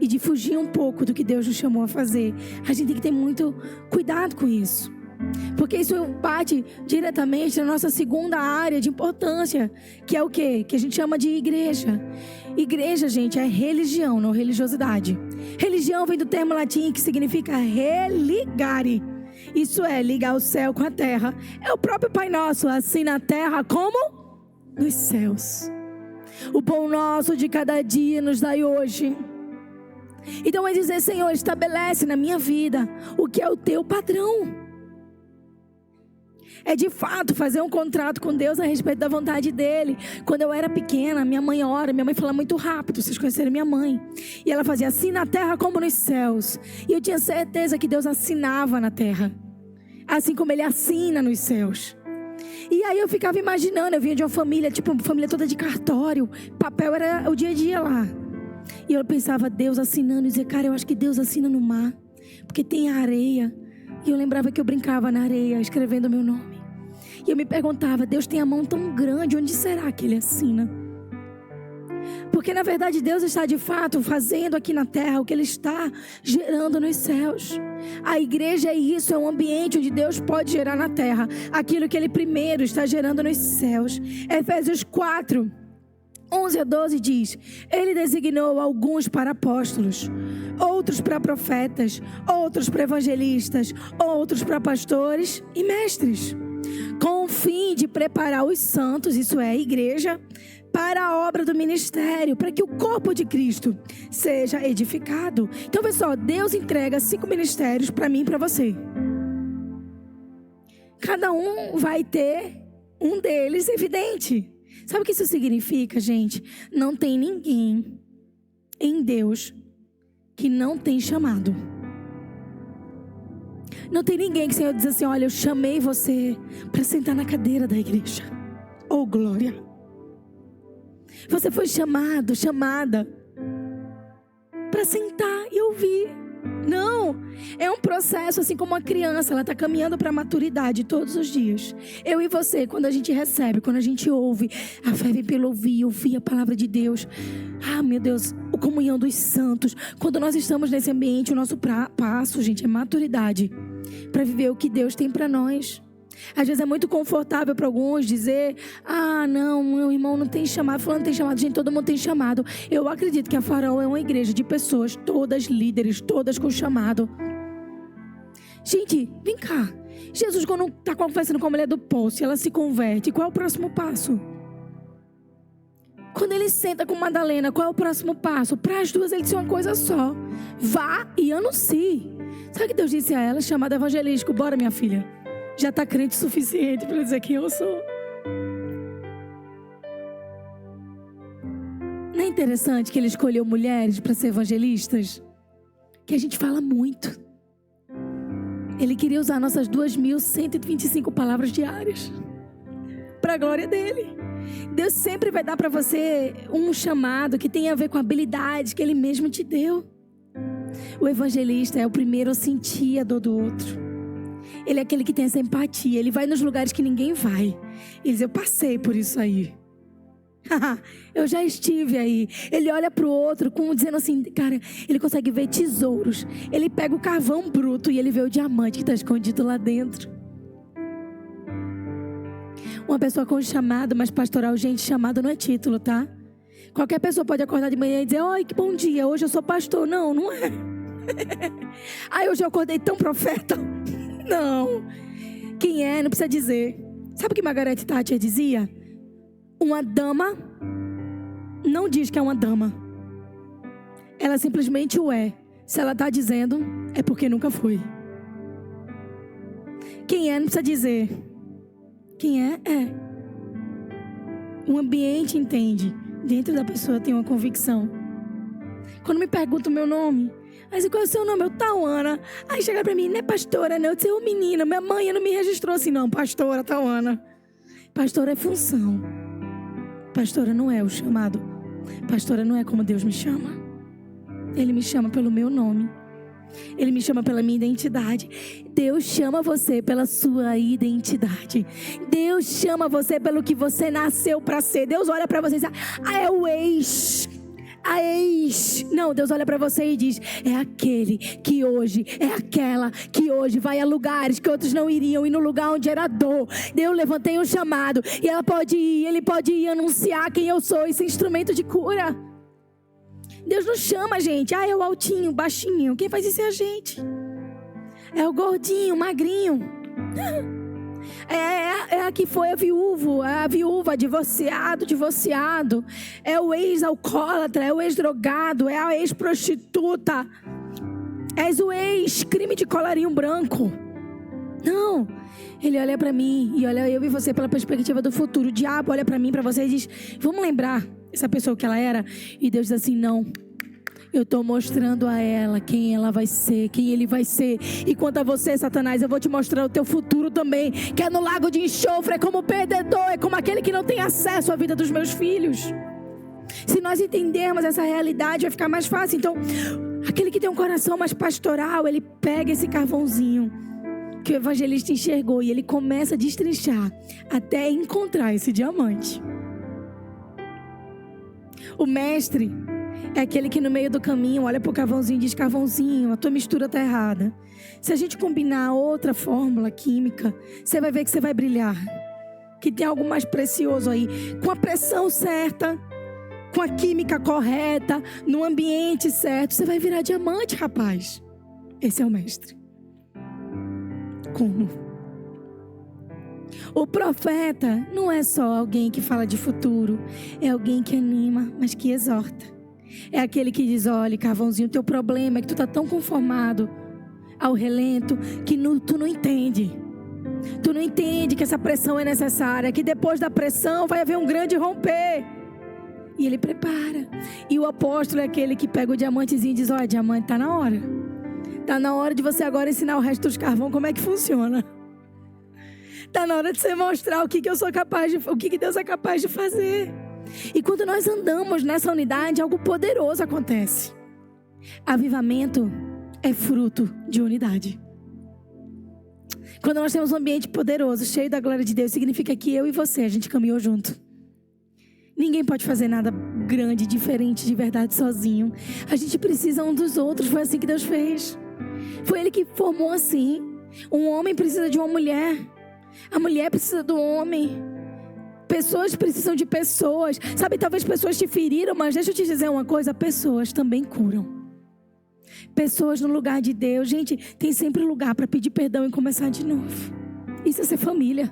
e de fugir um pouco do que Deus nos chamou a fazer. A gente tem que ter muito cuidado com isso, porque isso bate diretamente na nossa segunda área de importância, que é o quê? Que a gente chama de igreja. Igreja, gente, é religião, não religiosidade. Religião vem do termo latim que significa religare. Isso é ligar o céu com a terra. É o próprio Pai Nosso, assim na terra como nos céus. O pão nosso de cada dia nos dai hoje. Então é dizer: Senhor, estabelece na minha vida o que é o teu padrão. É de fato fazer um contrato com Deus a respeito da vontade dele. Quando eu era pequena, minha mãe fala muito rápido, vocês conheceram minha mãe. E ela fazia assim na terra como nos céus. E eu tinha certeza que Deus assinava na terra, assim como ele assina nos céus. E aí eu ficava imaginando, eu vinha de uma família, tipo uma família toda de cartório, papel era o dia a dia lá. E eu pensava, Deus assinando, e dizia: cara, eu acho que Deus assina no mar, porque tem a areia. E eu lembrava que eu brincava na areia, escrevendo o meu nome. E eu me perguntava: Deus tem a mão tão grande, onde será que Ele assina? Porque na verdade Deus está de fato fazendo aqui na terra o que Ele está gerando nos céus. A igreja é isso, é um ambiente onde Deus pode gerar na terra aquilo que Ele primeiro está gerando nos céus. Efésios 4, 11 a 12 diz: Ele designou alguns para apóstolos, outros para profetas, outros para evangelistas, outros para pastores e mestres, com o fim de preparar os santos, isso é, a igreja, para a obra do ministério, para que o corpo de Cristo seja edificado. Então, pessoal, Deus entrega 5 ministérios para mim e para você. Cada um vai ter um deles evidente. Sabe o que isso significa, gente? Não tem ninguém em Deus que não tem chamado. Não tem ninguém que o Senhor diz assim: olha, eu chamei você para sentar na cadeira da igreja. Oh, glória! Você foi chamado, chamada para sentar e ouvir. Não, é um processo, assim como uma criança, ela está caminhando para a maturidade todos os dias. Eu e você, quando a gente recebe, quando a gente ouve, a fé vem pelo ouvir a palavra de Deus. Ah, meu Deus, a comunhão dos santos. Quando nós estamos nesse ambiente, o nosso passo, gente, é maturidade para viver o que Deus tem para nós. Às vezes é muito confortável para alguns dizer: ah, não, meu irmão não tem chamado, fulano tem chamado. Gente, todo mundo tem chamado. Eu acredito que a Farol é uma igreja de pessoas, todas líderes, todas com chamado. Gente, vem cá. Jesus, quando está conversando com a mulher do poço e ela se converte, qual é o próximo passo? Quando ele senta com Madalena, qual é o próximo passo? Para as duas ele disse uma coisa só: vá e anuncie. Sabe o que Deus disse a ela? Chamada evangelístico: bora, minha filha. Já está crente o suficiente para dizer quem eu sou. Não é interessante que ele escolheu mulheres para ser evangelistas? Que a gente fala muito. Ele queria usar nossas 2.125 palavras diárias para a glória dele. Deus sempre vai dar para você um chamado que tem a ver com a habilidade que Ele mesmo te deu. O evangelista é o primeiro a sentir a dor do outro. Ele é aquele que tem essa empatia. Ele vai nos lugares que ninguém vai. Ele diz: eu passei por isso aí. Eu já estive aí. Ele olha para o outro dizendo assim: cara, ele consegue ver tesouros. Ele pega o carvão bruto e ele vê o diamante que está escondido lá dentro. Uma pessoa com chamado, mas pastoral, gente, chamado não é título, tá? Qualquer pessoa pode acordar de manhã e dizer: oi, que bom dia, hoje eu sou pastor. Não, não é. Aí hoje eu acordei tão profeta. Não. Quem é, não precisa dizer. Sabe o que Margaret Thatcher dizia? Uma dama não diz que é uma dama. Ela simplesmente o é. Se ela está dizendo, é porque nunca foi. Quem é, não precisa dizer. Quem é, é. O ambiente entende. Dentro da pessoa tem uma convicção. Quando me perguntam o meu nome, mas qual é o seu nome? Eu, Tauana. Aí chega pra mim: não é pastora, não. Eu disse: ô menina, minha mãe não me registrou assim, não. Pastora Tauana. Pastora é função. Pastora não é o chamado. Pastora não é como Deus me chama. Ele me chama pelo meu nome. Ele me chama pela minha identidade. Deus chama você pela sua identidade. Deus chama você pelo que você nasceu para ser. Deus olha para você e diz: ah, é o ex. a ex. Não, Deus olha para você e diz: é aquele que hoje, é aquela que hoje vai a lugares que outros não iriam, e no lugar onde era dor, eu levantei um chamado, e ela pode ir, ele pode ir anunciar quem eu sou e ser instrumento de cura. Deus não chama a gente, é o altinho, baixinho. Quem faz isso é a gente. É o gordinho, magrinho. É a que foi a viúva, divorciado. É o ex-alcoólatra, é o ex-drogado, é a ex-prostituta. És o ex-crime de colarinho branco. Não, ele olha para mim e olha eu e você pela perspectiva do futuro. O diabo olha para mim, para você e diz: vamos lembrar essa pessoa que ela era? E Deus diz assim: não. Eu estou mostrando a ela quem ela vai ser, quem ele vai ser. E quanto a você, Satanás, eu vou te mostrar o teu futuro também, que é no lago de enxofre, é como perdedor, é como aquele que não tem acesso à vida dos meus filhos. Se nós entendermos essa realidade, vai ficar mais fácil. Então, aquele que tem um coração mais pastoral, ele pega esse carvãozinho que o evangelista enxergou e ele começa a destrinchar até encontrar esse diamante. O mestre é aquele que no meio do caminho olha para o carvãozinho e diz: carvãozinho, a tua mistura está errada. Se a gente combinar outra fórmula química, você vai ver que você vai brilhar, que tem algo mais precioso aí. Com a pressão certa, com a química correta, no ambiente certo, você vai virar diamante, rapaz. Esse é o mestre. Como? O profeta não é só alguém que fala de futuro, é alguém que anima, mas que exorta. É aquele que diz: olha, carvãozinho, o teu problema é que tu está tão conformado ao relento que tu não entende. Tu não entende que essa pressão é necessária, que depois da pressão vai haver um grande romper. E ele prepara. E o apóstolo é aquele que pega o diamantezinho e diz: olha, diamante, está na hora. Está na hora de você agora ensinar o resto dos carvão como é que funciona. Está na hora de você mostrar o que eu sou capaz de, o que Deus é capaz de fazer. E quando nós andamos nessa unidade, algo poderoso acontece. Avivamento é fruto de unidade. Quando nós temos um ambiente poderoso, cheio da glória de Deus, significa que eu e você, a gente caminhou junto. Ninguém pode fazer nada grande, diferente, de verdade, sozinho. A gente precisa um dos outros. Foi assim que Deus fez. Foi Ele que formou assim. Um homem precisa de uma mulher. A mulher precisa do homem. Pessoas precisam de pessoas. Sabe, talvez pessoas te feriram, mas deixa eu te dizer uma coisa: pessoas também curam. Pessoas no lugar de Deus. Gente, tem sempre lugar para pedir perdão e começar de novo. Isso é ser família.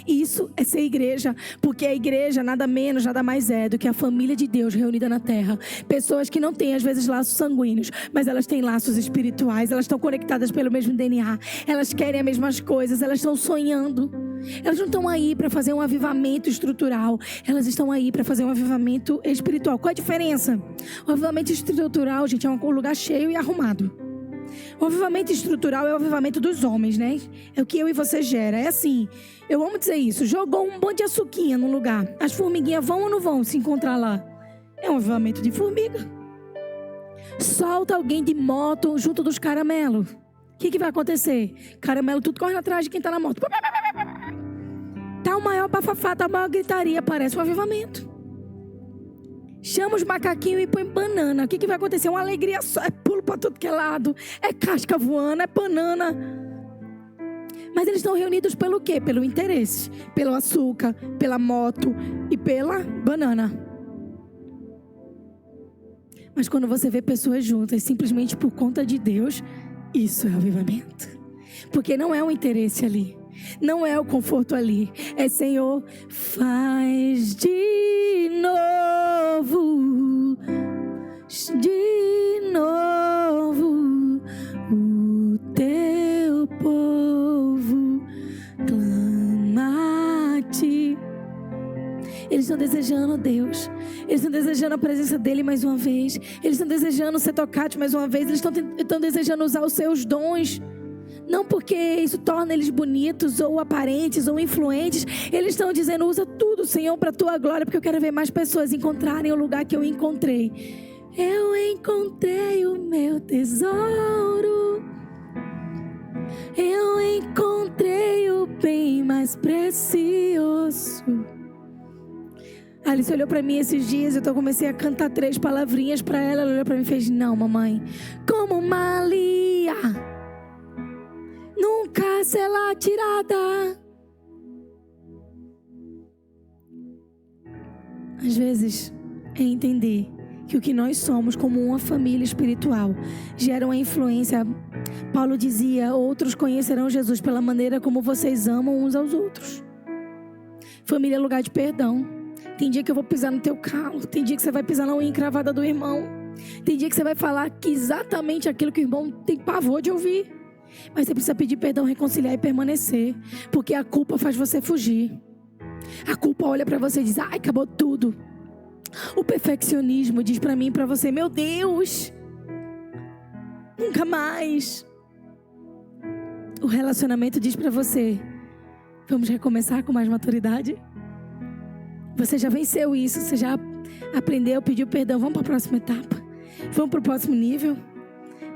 Isso é ser igreja. Porque a igreja nada menos, nada mais é do que a família de Deus reunida na terra. Pessoas que não têm às vezes laços sanguíneos, mas elas têm laços espirituais. Elas estão conectadas pelo mesmo DNA. Elas querem as mesmas coisas. Elas estão sonhando. Elas não estão aí para fazer um avivamento estrutural. Elas estão aí para fazer um avivamento espiritual. Qual a diferença? O avivamento estrutural, gente, é um lugar cheio e arrumado. O avivamento estrutural é o avivamento dos homens, né? É o que eu e você gera. É assim, eu amo dizer isso: jogou um monte de açuquinha no lugar, as formiguinhas vão ou não vão se encontrar lá? É um avivamento de formiga. Solta alguém de moto junto dos caramelos, o que vai acontecer? Caramelo tudo corre atrás de quem está na moto. Tá o maior bafafá, tá a maior gritaria, parece um avivamento. Chama os macaquinhos e põe banana. O que vai acontecer? Uma alegria só. É pulo para tudo que é lado. É casca voando, é banana. Mas eles estão reunidos pelo quê? Pelo interesse. Pelo açúcar, pela moto e pela banana. Mas quando você vê pessoas juntas, simplesmente por conta de Deus, isso é avivamento. Porque não é um interesse ali. Não é o conforto ali. É: Senhor, faz de novo o teu povo clama a ti. Eles estão desejando Deus. Eles estão desejando a presença dEle mais uma vez. Eles estão desejando ser tocados mais uma vez. Eles estão desejando usar os seus dons. Não porque isso torna eles bonitos, ou aparentes, ou influentes. Eles estão dizendo: usa tudo, Senhor, para a tua glória, porque eu quero ver mais pessoas encontrarem o lugar que eu encontrei. Eu encontrei o meu tesouro. Eu encontrei o bem mais precioso. A Alice olhou pra mim esses dias, eu comecei a cantar 3 palavrinhas pra ela. Ela olhou pra mim e fez: não, mamãe, como Malia, nunca será tirada. Às vezes é entender que o que nós somos como uma família espiritual gera uma influência. Paulo dizia: outros conhecerão Jesus pela maneira como vocês amam uns aos outros. Família é lugar de perdão. Tem dia que eu vou pisar no teu calo. Tem dia que você vai pisar na unha encravada do irmão. Tem dia que você vai falar que exatamente aquilo que o irmão tem pavor de ouvir. Mas você precisa pedir perdão, reconciliar e permanecer. Porque a culpa faz você fugir. A culpa olha pra você e diz: ai, acabou tudo. O perfeccionismo diz pra mim e pra você: meu Deus, nunca mais. O relacionamento diz pra você: vamos recomeçar com mais maturidade. Você já venceu isso, você já aprendeu, pediu perdão. Vamos para a próxima etapa. Vamos para o próximo nível.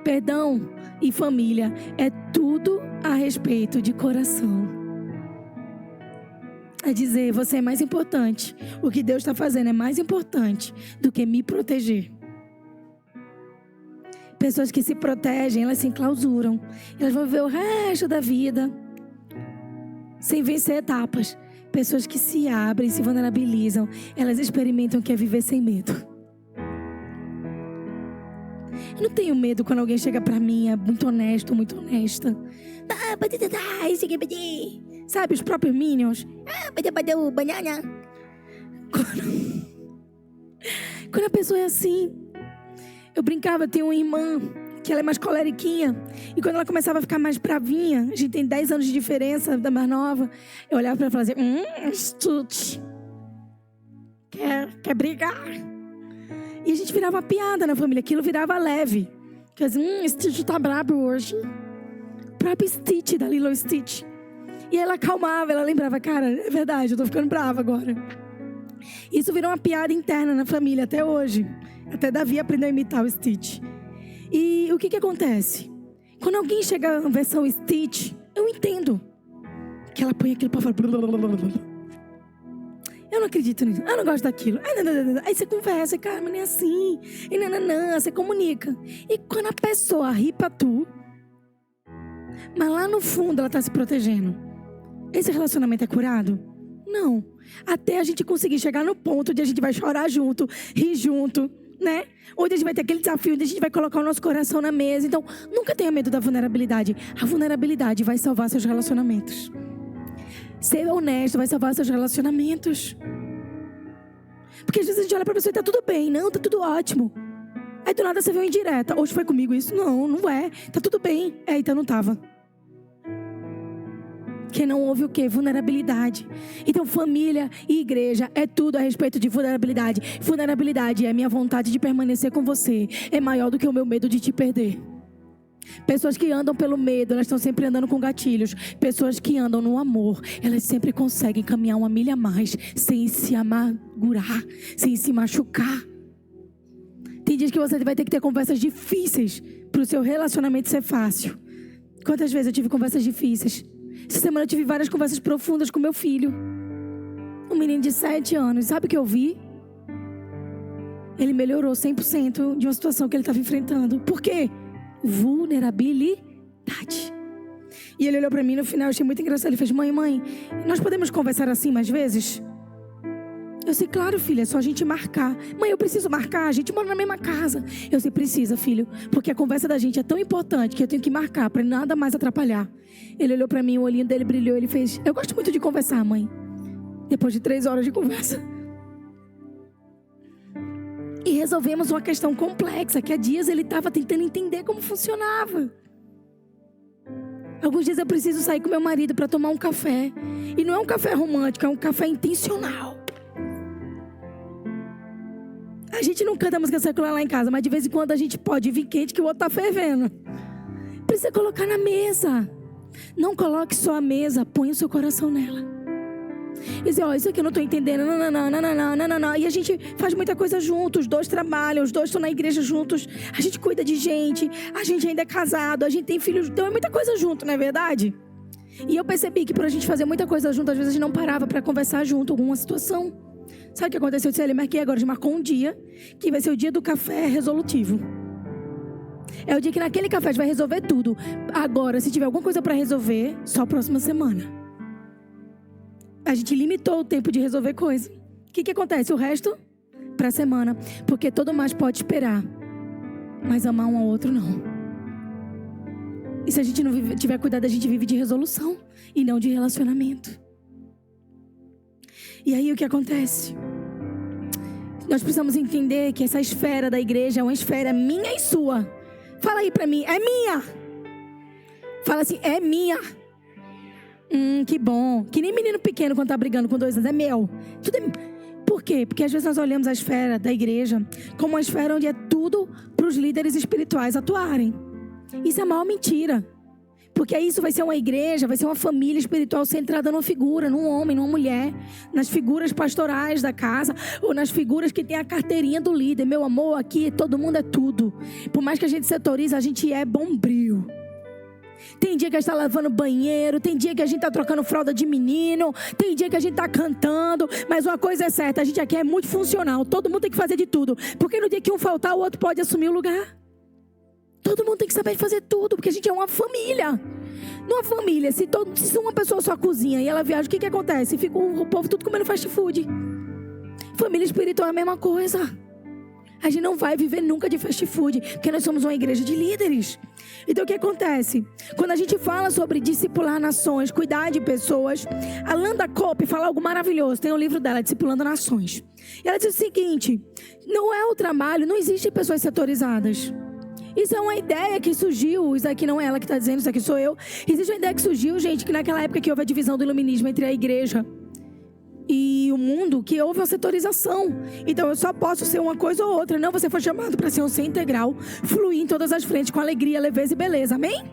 Perdão e família é tudo a respeito de coração. É dizer: você é mais importante. O que Deus está fazendo é mais importante do que me proteger. Pessoas que se protegem, elas se enclausuram. Elas vão viver o resto da vida sem vencer etapas. Pessoas que se abrem, se vulnerabilizam, elas experimentam o que é viver sem medo. Eu não tenho medo quando alguém chega pra mim, é muito honesto, muito honesta. Sabe, os próprios Minions. Quando a pessoa é assim. Eu brincava, tem uma irmã que ela é mais coleriquinha. E quando ela começava a ficar mais bravinha, a gente tem 10 anos de diferença da mais nova, eu olhava pra ela e falava: Stutz, quer brigar? E a gente virava uma piada na família, aquilo virava leve. Quer dizer, Stitch tá brabo hoje. O próprio Stitch, da Lilo Stitch. E ela acalmava, ela lembrava: cara, é verdade, eu tô ficando brava agora. Isso virou uma piada interna na família até hoje. Até Davi aprendeu a imitar o Stitch. E o que acontece? Quando alguém chega na versão Stitch, eu entendo que ela põe aquilo pra fora. Eu não acredito nisso, eu não gosto daquilo. Aí você conversa, cara, mas nem assim. E nananã, você comunica. E quando a pessoa ri pra tu, mas lá no fundo ela tá se protegendo, esse relacionamento é curado? Não. Até a gente conseguir chegar no ponto onde a gente vai chorar junto, rir junto, né? Onde a gente vai ter aquele desafio, onde a gente vai colocar o nosso coração na mesa. Então, nunca tenha medo da vulnerabilidade. A vulnerabilidade vai salvar seus relacionamentos. Ser honesto vai salvar seus relacionamentos. Porque às vezes a gente olha pra pessoa e tá tudo bem. Não, tá tudo ótimo. Aí do nada você vê uma indireta: hoje foi comigo isso? Não, não é. Tá tudo bem. Então não tava. Porque não houve o quê? Vulnerabilidade. Então família e igreja é tudo a respeito de vulnerabilidade. Vulnerabilidade é a minha vontade de permanecer com você. É maior do que o meu medo de te perder. Pessoas que andam pelo medo, elas estão sempre andando com gatilhos. Pessoas que andam no amor, elas sempre conseguem caminhar 1 milha a mais, sem se amargurar, sem se machucar. Tem dias que você vai ter que ter conversas difíceis para o seu relacionamento ser fácil. Quantas vezes eu tive conversas difíceis? Essa semana eu tive várias conversas profundas com meu filho. Um menino de 7 anos. Sabe o que eu vi? Ele melhorou 100% de uma situação que ele estava enfrentando. Por quê? Vulnerabilidade. E ele olhou pra mim no final, eu achei muito engraçado. Ele fez: mãe, nós podemos conversar assim mais vezes? Eu disse: claro, filha, é só a gente marcar. Mãe, eu preciso marcar, a gente mora na mesma casa. Eu disse: precisa, filho, porque a conversa da gente é tão importante que eu tenho que marcar pra nada mais atrapalhar. Ele olhou pra mim, o olhinho dele brilhou, ele fez: eu gosto muito de conversar, mãe. Depois de 3 horas de conversa. E resolvemos uma questão complexa, que há dias ele estava tentando entender como funcionava. Alguns dias eu preciso sair com meu marido para tomar um café. E não é um café romântico, é um café intencional. A gente não canta música secular lá em casa, mas de vez em quando a gente pode vir quente que o outro tá fervendo. Precisa colocar na mesa. Não coloque só a mesa, põe o seu coração nela. E dizer: isso aqui eu não estou entendendo. Não. E a gente faz muita coisa juntos. Os 2 trabalham, os 2 estão na igreja juntos. A gente cuida de gente. A gente ainda é casado. A gente tem filhos. Então é muita coisa junto, não é verdade? E eu percebi que por a gente fazer muita coisa junto, às vezes a gente não parava para conversar junto alguma situação. Sabe o que aconteceu? Eu disse, ele marquei agora, a gente marcou um dia, que vai ser o dia do café resolutivo. É o dia que naquele café a gente vai resolver tudo. Agora, se tiver alguma coisa para resolver, só a próxima semana. A gente limitou o tempo de resolver coisa. O que acontece? O resto, para a semana. Porque todo mais pode esperar. Mas amar um ao outro, não. E se a gente não tiver cuidado, a gente vive de resolução e não de relacionamento. E aí o que acontece? Nós precisamos entender que essa esfera da igreja é uma esfera minha e sua. Fala aí pra mim, é minha. Fala assim, é minha. Que bom. Que nem menino pequeno quando tá brigando com 2 anos, é meu. Tudo é... Por quê? Porque às vezes nós olhamos a esfera da igreja como uma esfera onde é tudo para os líderes espirituais atuarem. Isso é a maior mentira. Porque isso vai ser uma igreja, vai ser uma família espiritual centrada numa figura, num homem, numa mulher, nas figuras pastorais da casa, ou nas figuras que tem a carteirinha do líder. Meu amor, aqui todo mundo é tudo. Por mais que a gente setorize, a gente é bombril. Tem dia que a gente está lavando banheiro, tem dia que a gente está trocando fralda de menino, tem dia que a gente está cantando, mas uma coisa é certa, a gente aqui é muito funcional, todo mundo tem que fazer de tudo, porque no dia que um faltar, o outro pode assumir o lugar. Todo mundo tem que saber fazer tudo, porque a gente é uma família. Numa família, se uma pessoa só cozinha e ela viaja, o que acontece? Fica o povo tudo comendo fast food. Família espiritual é a mesma coisa. A gente não vai viver nunca de fast food, porque nós somos uma igreja de líderes. Então o que acontece? Quando a gente fala sobre discipular nações, cuidar de pessoas, a Landa Cope fala algo maravilhoso. Tem um livro dela, Discipulando Nações. E ela diz o seguinte, não é o trabalho, não existem pessoas setorizadas. Isso é uma ideia que surgiu, isso aqui não é ela que está dizendo, isso aqui sou eu. Existe uma ideia que surgiu, gente, que naquela época que houve a divisão do iluminismo entre a igreja e o mundo, que houve uma setorização. Então eu só posso ser uma coisa ou outra. Não, você foi chamado para ser um ser integral, fluir em todas as frentes com alegria, leveza e beleza, amém?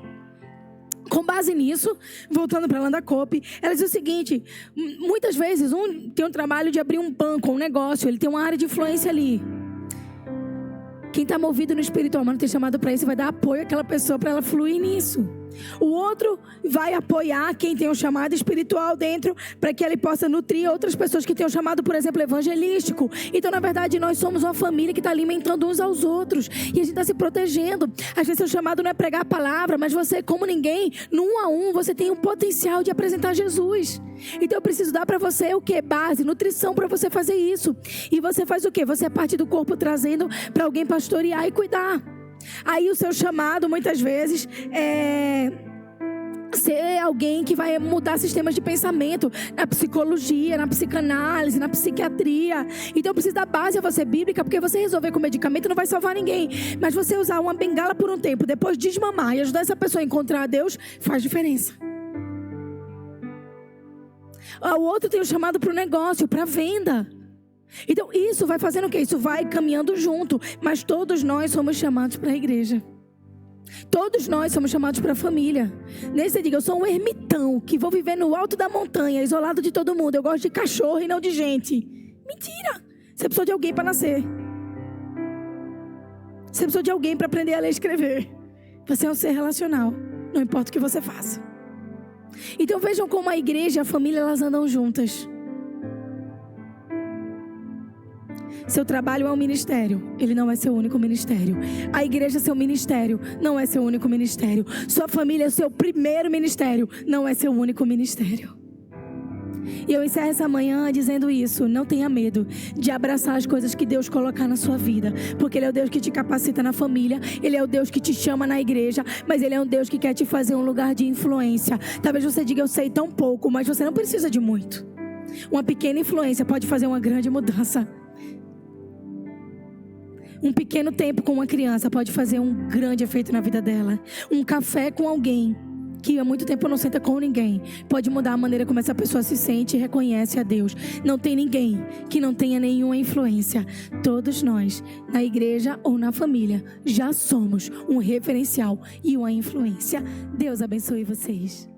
Com base nisso, voltando para a Landa Cope, ela diz o seguinte, muitas vezes tem um trabalho de abrir um banco, um negócio, ele tem uma área de influência ali. Quem está movido no espiritual, mas não tem chamado para isso, vai dar apoio àquela pessoa para ela fluir nisso. O outro vai apoiar quem tem um chamado espiritual dentro, para que ele possa nutrir outras pessoas que têm um chamado, por exemplo, evangelístico. Então, na verdade, nós somos uma família que está alimentando uns aos outros. E a gente está se protegendo. Às vezes, seu chamado não é pregar a palavra, mas você, como ninguém, no 1 a 1, você tem o potencial de apresentar Jesus. Então, eu preciso dar para você o quê? Base, nutrição para você fazer isso. E você faz o quê? Você é parte do corpo trazendo para alguém pastorear e cuidar. Aí o seu chamado, muitas vezes, é ser alguém que vai mudar sistemas de pensamento na psicologia, na psicanálise, na psiquiatria. Então precisa dar base a você bíblica, porque você resolver com medicamento não vai salvar ninguém. Mas você usar uma bengala por um tempo, depois desmamar e ajudar essa pessoa a encontrar a Deus, faz diferença. O outro tem um chamado para o negócio, para a venda. Então isso vai fazendo o quê? Isso vai caminhando junto. Mas todos nós somos chamados para a igreja. Todos nós somos chamados para a família. Nesse você diga, eu sou um ermitão que vou viver no alto da montanha, isolado de todo mundo. Eu gosto de cachorro e não de gente. Mentira! Você precisou de alguém para nascer. Você precisou de alguém para aprender a ler e escrever. Você é um ser relacional. Não importa o que você faça. Então vejam como a igreja e a família, elas andam juntas. Seu trabalho é um ministério, ele não é seu único ministério. A igreja é seu ministério, não é seu único ministério. Sua família é seu primeiro ministério, não é seu único ministério. E eu encerro essa manhã dizendo isso, não tenha medo de abraçar as coisas que Deus colocar na sua vida. Porque Ele é o Deus que te capacita na família, Ele é o Deus que te chama na igreja, mas Ele é um Deus que quer te fazer um lugar de influência. Talvez você diga, eu sei tão pouco, mas você não precisa de muito. Uma pequena influência pode fazer uma grande mudança. Um pequeno tempo com uma criança pode fazer um grande efeito na vida dela. Um café com alguém que há muito tempo não senta com ninguém pode mudar a maneira como essa pessoa se sente e reconhece a Deus. Não tem ninguém que não tenha nenhuma influência. Todos nós, na igreja ou na família, já somos um referencial e uma influência. Deus abençoe vocês.